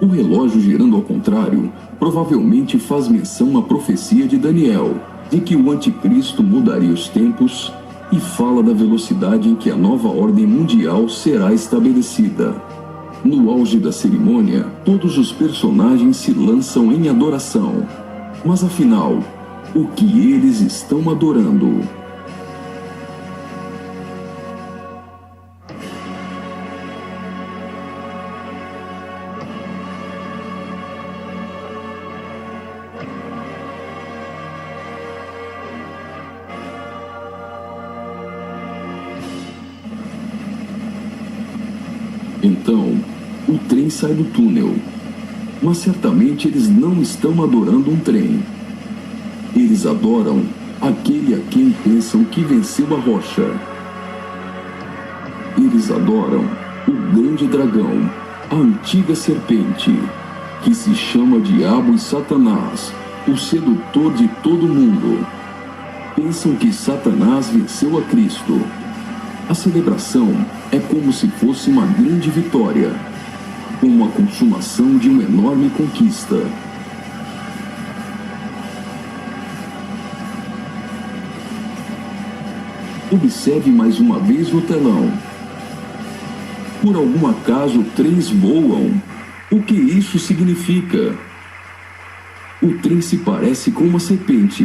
O relógio girando ao contrário provavelmente faz menção à profecia de Daniel, de que o anticristo mudaria os tempos e fala da velocidade em que a nova ordem mundial será estabelecida. No auge da cerimônia, todos os personagens se lançam em adoração. Mas afinal, o que eles estão adorando? Então, o trem sai do túnel. Mas certamente eles não estão adorando um trem. Eles adoram aquele a quem pensam que venceu a rocha. Eles adoram o grande dragão, a antiga serpente, que se chama Diabo e Satanás, o sedutor de todo mundo. Pensam que Satanás venceu a Cristo. A celebração é como se fosse uma grande vitória, como a consumação de uma enorme conquista. Observe mais uma vez no telão. Por algum acaso, trens voam? O que isso significa? O trem se parece com uma serpente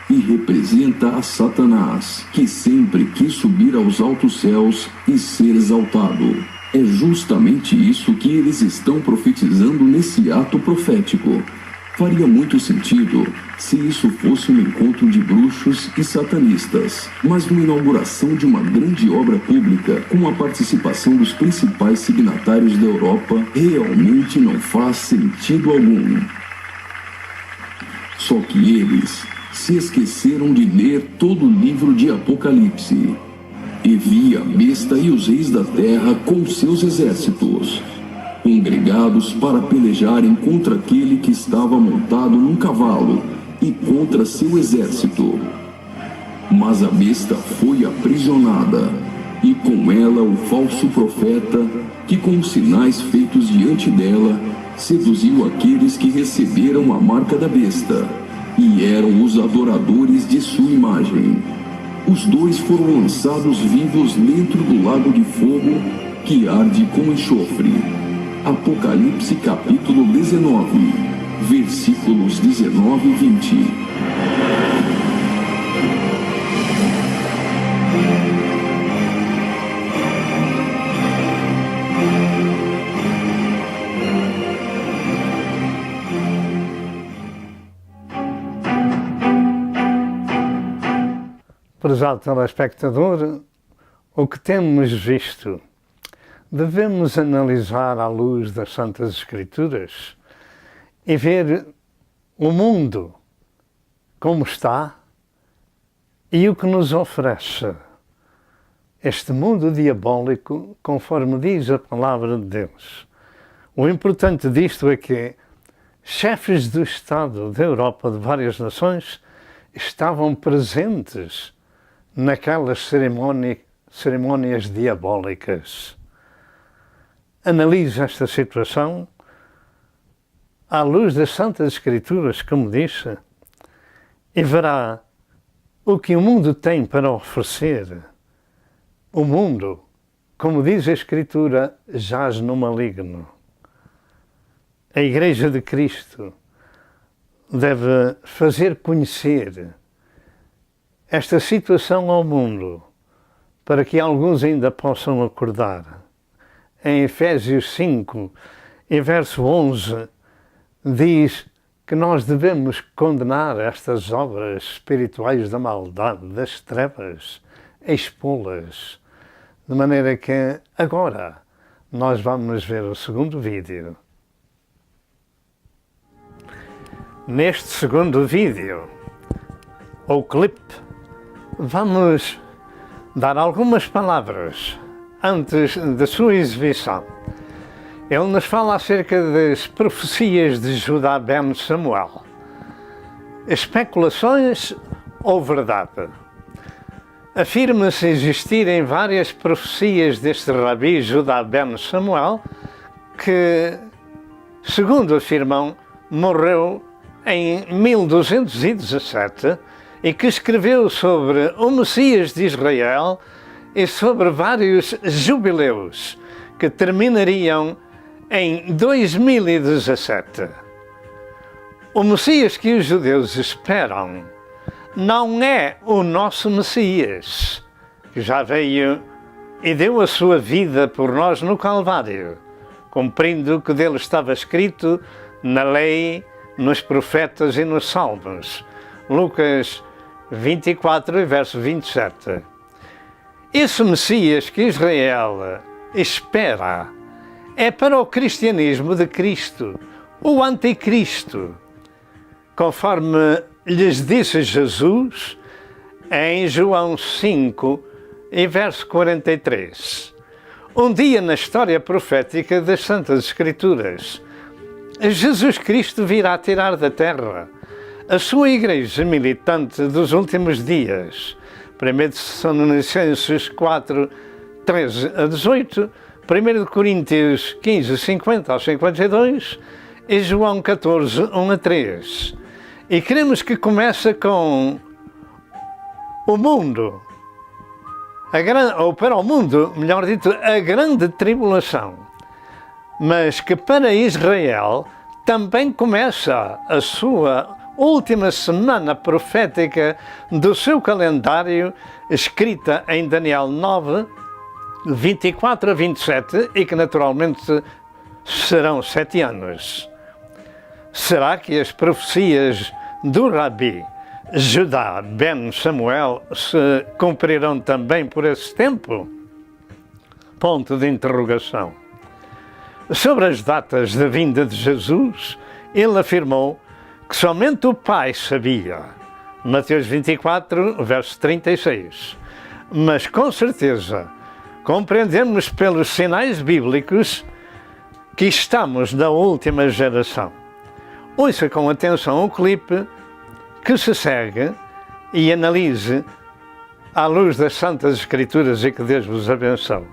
e representa a Satanás, que sempre quis subir aos altos céus e ser exaltado. É justamente isso que eles estão profetizando nesse ato profético. Faria muito sentido se isso fosse um encontro de bruxos e satanistas, mas uma inauguração de uma grande obra pública com a participação dos principais signatários da Europa realmente não faz sentido algum. Só que eles se esqueceram de ler todo o livro de Apocalipse. E vi a besta e os reis da terra com seus exércitos, congregados para pelejarem contra aquele que estava montado num cavalo e contra seu exército. Mas a besta foi aprisionada, e com ela o falso profeta, que com os sinais feitos diante dela, seduziu aqueles que receberam a marca da besta, e eram os adoradores de sua imagem. Os dois foram lançados vivos dentro do lago de fogo, que arde com enxofre. Apocalipse capítulo 19, versículos 19 e 20. Prezado telespectador, o que temos visto devemos analisar à luz das Santas Escrituras e ver o mundo como está e o que nos oferece este mundo diabólico, conforme diz a palavra de Deus. O importante disto é que chefes do Estado da Europa de várias nações estavam presentes naquelas cerimónias diabólicas. Analise esta situação à luz das Santas Escrituras, como disse, e verá o que o mundo tem para oferecer. O mundo, como diz a Escritura, jaz no maligno. A Igreja de Cristo deve fazer conhecer esta situação ao mundo, para que alguns ainda possam acordar. Em Efésios 5, em verso 11, diz que nós devemos condenar estas obras espirituais da maldade, das trevas, expô-las, de maneira que agora nós vamos ver o segundo vídeo. Neste segundo vídeo, ou clipe, vamos dar algumas palavras antes da sua exibição. Ele nos fala acerca das profecias de Judá ben Samuel. Especulações ou verdade? Afirma-se existirem várias profecias deste rabi Judá ben Samuel, que, segundo afirmam, morreu em 1217 e que escreveu sobre o Messias de Israel e sobre vários jubileus que terminariam em 2017. O Messias que os judeus esperam não é o nosso Messias, que já veio e deu a sua vida por nós no Calvário, cumprindo o que dele estava escrito na lei, nos profetas e nos salmos. Lucas 24, verso 27. Esse Messias que Israel espera é para o cristianismo de Cristo, o anticristo, conforme lhes disse Jesus em João 5, em verso 43. Um dia na história profética das Santas Escrituras, Jesus Cristo virá tirar da terra a sua igreja militante dos últimos dias. 1 Tessalonicenses 4, 13 a 18, 1 Coríntios 15, 50 a 52 e João 14, 1 a 3. E queremos que comece com o mundo, ou para o mundo, melhor dito, a grande tribulação, mas que para Israel também começa a sua última semana profética do seu calendário, escrita em Daniel 9, 24 a 27, e que naturalmente serão 7 anos. Será que as profecias do Rabi Judá ben Samuel se cumprirão também por esse tempo? Ponto de interrogação. Sobre as datas da vinda de Jesus, ele afirmou que somente o Pai sabia. Mateus 24, verso 36. Mas com certeza compreendemos pelos sinais bíblicos que estamos na última geração. Ouça com atenção o clipe que se segue e analise à luz das Santas Escrituras, e que Deus vos abençoe.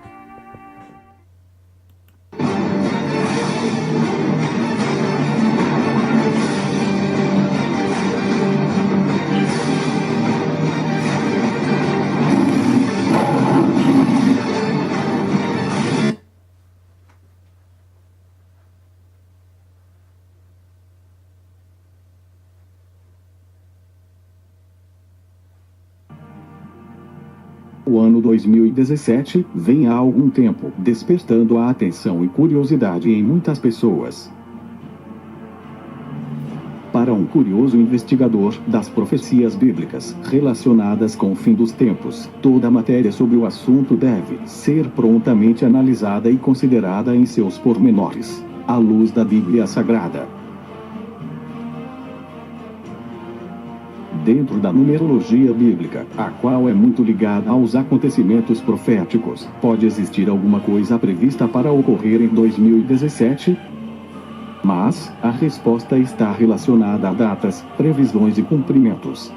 O ano 2017 vem há algum tempo, despertando a atenção e curiosidade em muitas pessoas. Para um curioso investigador das profecias bíblicas relacionadas com o fim dos tempos, toda matéria sobre o assunto deve ser prontamente analisada e considerada em seus pormenores, à luz da Bíblia Sagrada. Dentro da numerologia bíblica, a qual é muito ligada aos acontecimentos proféticos, pode existir alguma coisa prevista para ocorrer em 2017? Mas a resposta está relacionada a datas, previsões e cumprimentos.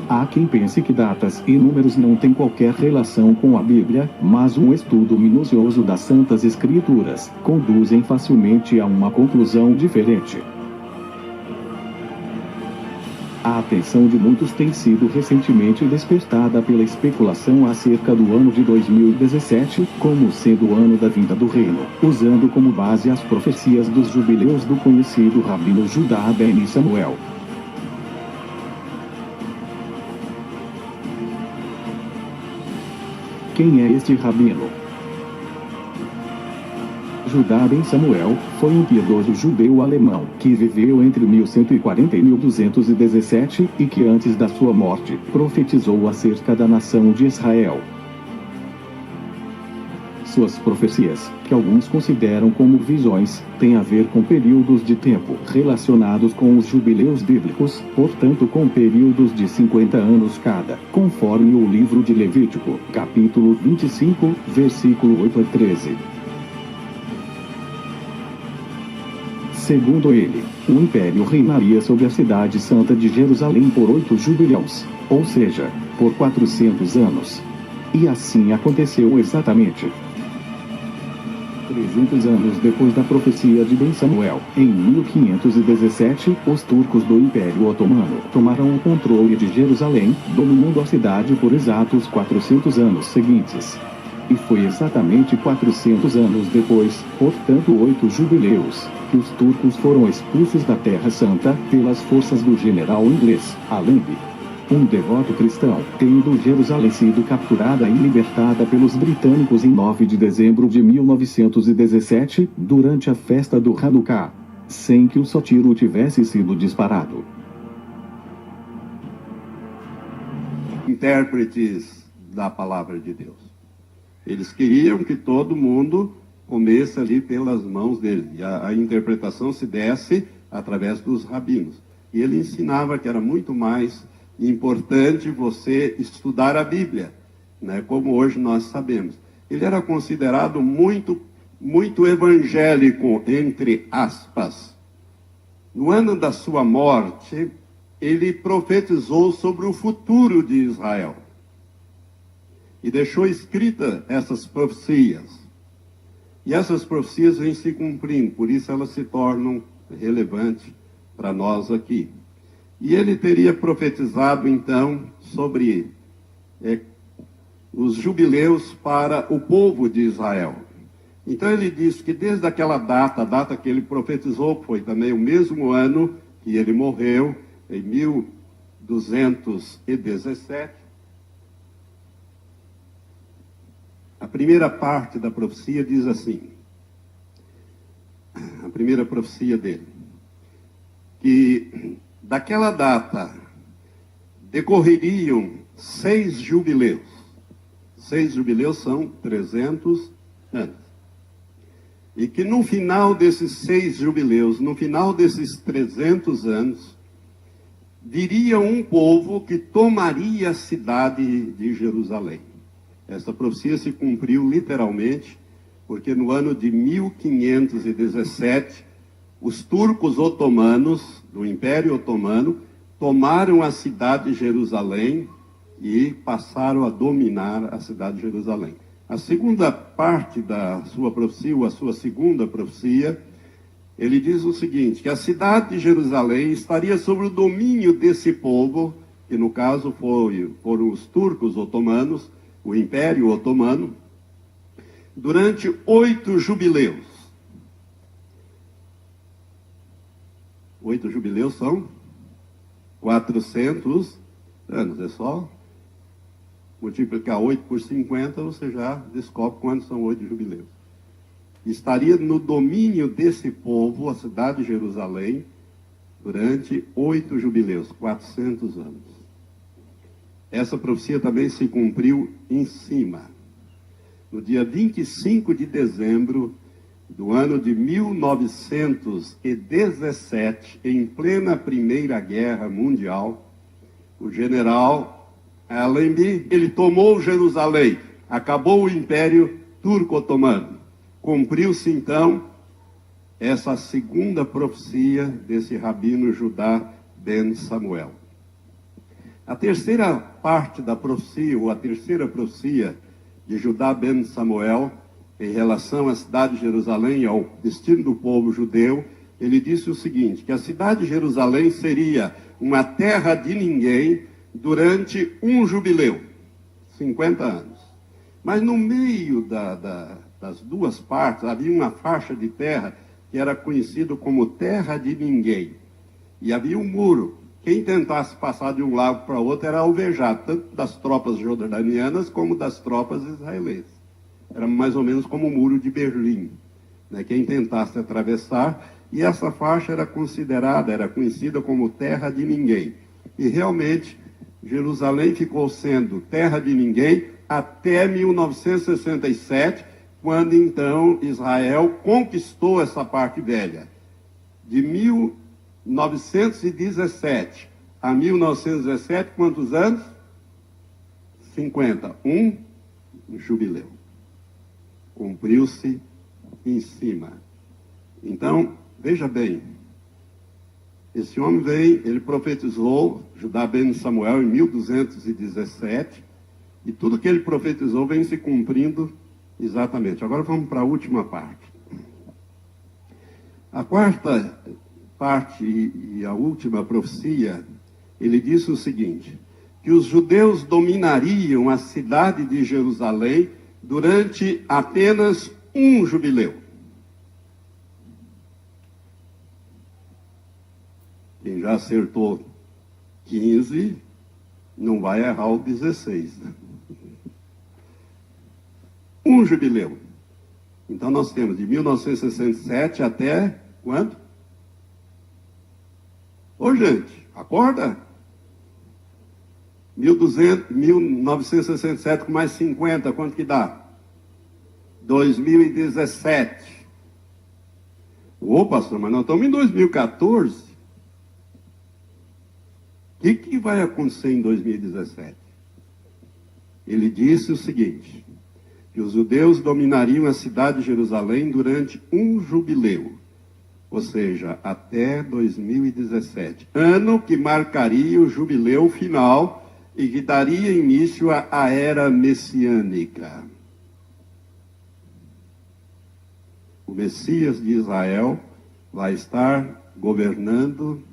Há quem pense que datas e números não têm qualquer relação com a Bíblia, mas um estudo minucioso das Santas Escrituras conduzem facilmente a uma conclusão diferente. A atenção de muitos tem sido recentemente despertada pela especulação acerca do ano de 2017, como sendo o ano da vinda do reino, usando como base as profecias dos jubileus do conhecido rabino Judá ben Samuel. Quem é este rabino? Judá ben Samuel foi um piedoso judeu alemão que viveu entre 1140 e 1217 e que antes da sua morte profetizou acerca da nação de Israel. Suas profecias, que alguns consideram como visões, têm a ver com períodos de tempo relacionados com os jubileus bíblicos, portanto com períodos de 50 anos cada, conforme o livro de Levítico, capítulo 25, versículo 8 a 13. Segundo ele, o império reinaria sobre a cidade santa de Jerusalém por 8 jubileus, ou seja, por 400 anos. E assim aconteceu exatamente. 300 anos depois da profecia de Ben Samuel, em 1517, os turcos do Império Otomano tomaram o controle de Jerusalém, dominando a cidade por exatos 400 anos seguintes. E foi exatamente 400 anos depois, portanto 8 jubileus, que os turcos foram expulsos da Terra Santa pelas forças do general inglês, Allenby. Um devoto cristão, tendo Jerusalém sido capturada e libertada pelos britânicos em 9 de dezembro de 1917, durante a festa do Hanukkah, sem que o só tiro tivesse sido disparado. Intérpretes da Palavra de Deus. Eles queriam que todo mundo comesse ali pelas mãos dele. E a interpretação se desse através dos rabinos. E ele ensinava que era muito mais importante você estudar a Bíblia, né, como hoje nós sabemos. Ele era considerado muito evangélico, entre aspas. No ano da sua morte, ele profetizou sobre o futuro de Israel. E deixou escrita essas profecias. E essas profecias vêm se cumprindo, por isso elas se tornam relevantes para nós aqui. E ele teria profetizado, então, sobre os jubileus para o povo de Israel. Então ele disse que desde aquela data, a data que ele profetizou, foi também o mesmo ano que ele morreu, em 1217, a primeira parte da profecia diz assim, a primeira profecia dele, que daquela data decorreriam 6 jubileus. 6 jubileus são 300 anos. E que no final desses 6 jubileus, no final desses 300 anos, viria um povo que tomaria a cidade de Jerusalém. Essa profecia se cumpriu literalmente, porque no ano de 1517, os turcos otomanos, do Império Otomano, tomaram a cidade de Jerusalém e passaram a dominar a cidade de Jerusalém. A segunda parte da sua profecia, ou a sua segunda profecia, ele diz o seguinte, que a cidade de Jerusalém estaria sob o domínio desse povo, que no caso foram os turcos otomanos, o Império Otomano, durante 8 jubileus. 8 jubileus são 400 anos. É só multiplicar 8 por 50, você já descobre quantos são 8 jubileus. Estaria no domínio desse povo, a cidade de Jerusalém, durante 8 jubileus, 400 anos. Essa profecia também se cumpriu em cima. No dia 25 de dezembro do ano de 1917, em plena Primeira Guerra Mundial, o general Allenby, ele tomou Jerusalém, acabou o Império Turco-Otomano. Cumpriu-se então essa segunda profecia desse rabino Judá ben Samuel. A terceira parte da profecia, ou a terceira profecia de Judá ben Samuel, em relação à cidade de Jerusalém e ao destino do povo judeu, ele disse o seguinte, que a cidade de Jerusalém seria uma terra de ninguém durante um jubileu, 50 anos. Mas no meio das duas partes havia uma faixa de terra que era conhecido como terra de ninguém. E havia um muro. Quem tentasse passar de um lado para o outro era alvejado, tanto das tropas jordanianas como das tropas israelenses. Era mais ou menos como o muro de Berlim, né? Quem tentasse atravessar, e essa faixa era conhecida como terra de ninguém. E realmente, Jerusalém ficou sendo terra de ninguém até 1967, quando então Israel conquistou essa parte velha. De 1917 a 1917, quantos anos? 50. Um jubileu. Cumpriu-se em cima. Então, veja bem, esse homem veio, ele profetizou, Judá ben Samuel, em 1217, e tudo que ele profetizou vem se cumprindo exatamente. Agora vamos para a última parte. A quarta parte e a última profecia, ele disse o seguinte, que os judeus dominariam a cidade de Jerusalém durante apenas um jubileu. Quem já acertou 15, não vai errar o 16. Né? Um jubileu. Então nós temos de 1967 até quando? Ô gente, acorda? 1967 com mais 50, quanto que dá? 2017. Ô, pastor, mas nós estamos em 2014. O que vai acontecer em 2017? Ele disse o seguinte, que os judeus dominariam a cidade de Jerusalém durante um jubileu, ou seja, até 2017, ano que marcaria o jubileu final e que daria início à era messiânica. O Messias de Israel vai estar governando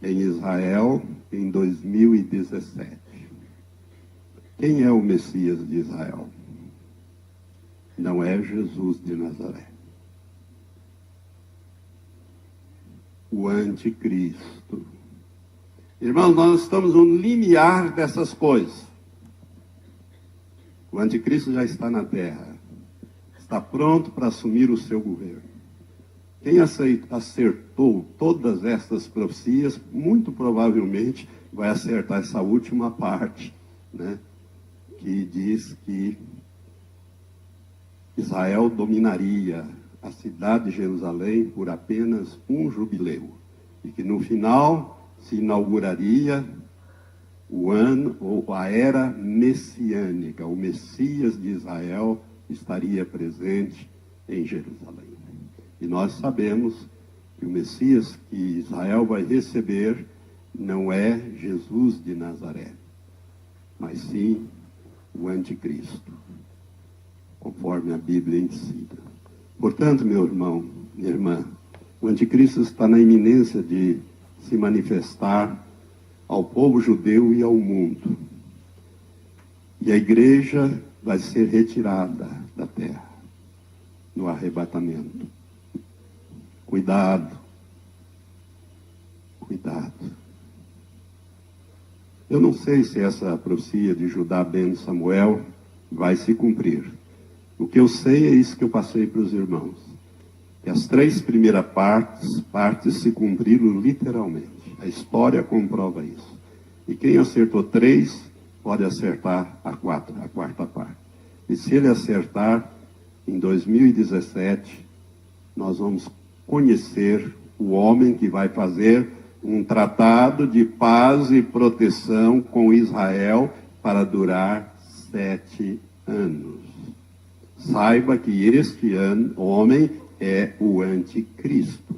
em Israel em 2017. Quem é o Messias de Israel? Não é Jesus de Nazaré. O anticristo. Irmãos, nós estamos no limiar dessas coisas. O anticristo já está na terra. Está pronto para assumir o seu governo. Quem acertou todas estas profecias, muito provavelmente vai acertar essa última parte, né? Que diz que Israel dominaria a cidade de Jerusalém por apenas um jubileu. E que no final se inauguraria o ano, ou a era messiânica. O Messias de Israel estaria presente em Jerusalém. E nós sabemos que o Messias que Israel vai receber não é Jesus de Nazaré, mas sim o anticristo, conforme a Bíblia ensina. Portanto, meu irmão, minha irmã, o anticristo está na iminência de se manifestar ao povo judeu e ao mundo. E a igreja vai ser retirada da terra no arrebatamento. Cuidado. Cuidado. Eu não sei se essa profecia de Judá ben Samuel vai se cumprir. O que eu sei é isso que eu passei para os irmãos. Que as 3 primeiras partes se cumpriram literalmente. A história comprova isso. E quem acertou 3, pode acertar a quarta parte. E se ele acertar, em 2017, nós vamos conhecer o homem que vai fazer um tratado de paz e proteção com Israel para durar 7 anos. Saiba que este homem é o anticristo.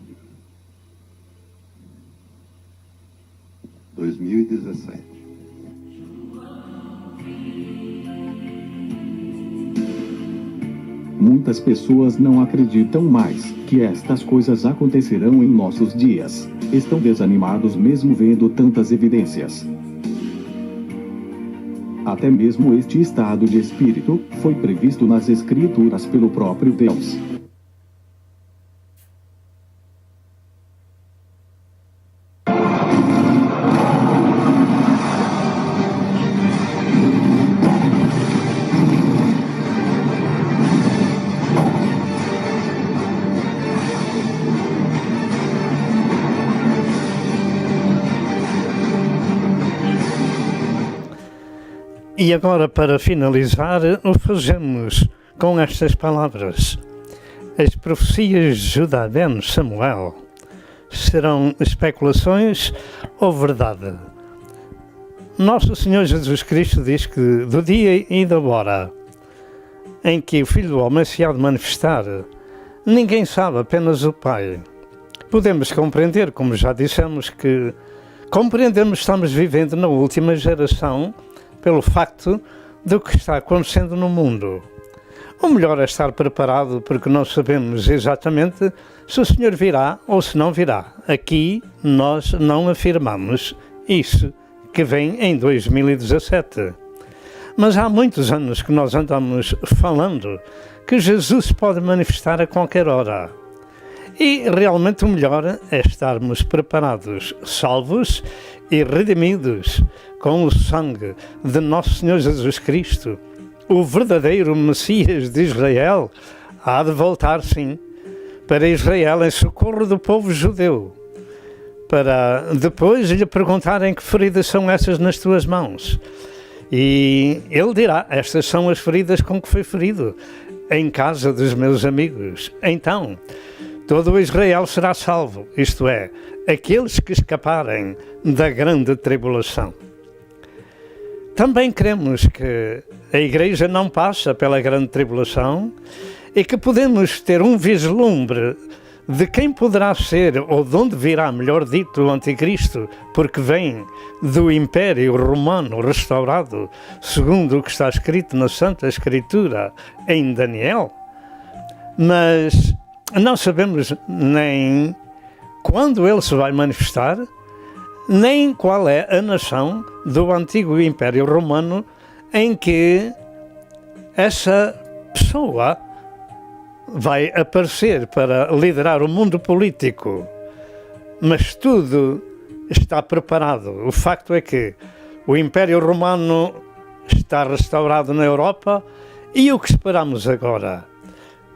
2017. Muitas pessoas não acreditam mais que estas coisas acontecerão em nossos dias. Estão desanimados mesmo vendo tantas evidências. Até mesmo este estado de espírito foi previsto nas Escrituras pelo próprio Deus. E agora, para finalizar, o fazemos com estas palavras. As profecias de Judá ben Samuel serão especulações ou verdade? Nosso Senhor Jesus Cristo diz que do dia e da hora em que o Filho do Homem se há de manifestar, ninguém sabe, apenas o Pai. Podemos compreender, como já dissemos, que estamos vivendo na última geração pelo facto do que está acontecendo no mundo. O melhor é estar preparado, porque não sabemos exatamente se o Senhor virá ou se não virá. Aqui nós não afirmamos isso, que vem em 2017. Mas há muitos anos que nós andamos falando que Jesus pode manifestar a qualquer hora. E realmente o melhor é estarmos preparados, salvos e redimidos com o sangue de nosso Senhor Jesus Cristo. O verdadeiro Messias de Israel há de voltar, sim, para Israel em socorro do povo judeu, para depois lhe perguntarem que feridas são essas nas tuas mãos. E ele dirá, estas são as feridas com que foi ferido. em casa dos meus amigos. Então, todo o Israel será salvo, isto é, aqueles que escaparem da grande tribulação. Também cremos que a Igreja não passa pela grande tribulação e que podemos ter um vislumbre de quem poderá ser, ou de onde virá, melhor dito, o Anticristo, porque vem do Império Romano restaurado, segundo o que está escrito na Santa Escritura em Daniel. Mas não sabemos nem quando ele se vai manifestar, nem qual é a nação do antigo Império Romano em que essa pessoa vai aparecer para liderar o mundo político. Mas tudo está preparado. O facto é que o Império Romano está restaurado na Europa e o que esperamos agora?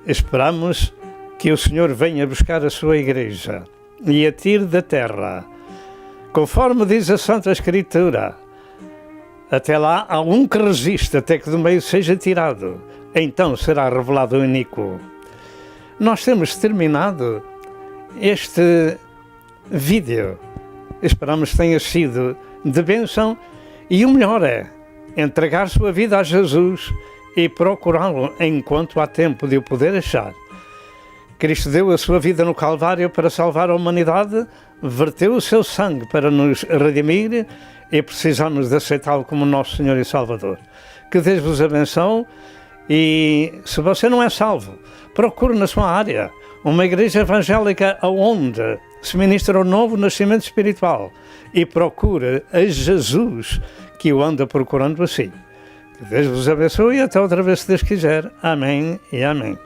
Esperamos que o Senhor venha buscar a sua Igreja e a tire da terra. Conforme diz a Santa Escritura, até lá há um que resiste até que do meio seja tirado, então será revelado o iníquo. Nós temos terminado este vídeo. Esperamos que tenha sido de bênção e o melhor é entregar sua vida a Jesus e procurá-lo enquanto há tempo de o poder achar. Cristo deu a sua vida no Calvário para salvar a humanidade, verteu o seu sangue para nos redimir e precisamos de aceitá-lo como nosso Senhor e Salvador. Que Deus vos abençoe e, se você não é salvo, procure na sua área uma igreja evangélica onde se ministra o novo nascimento espiritual e procure a Jesus que o anda procurando assim. Que Deus vos abençoe e até outra vez, se Deus quiser. Amém e amém.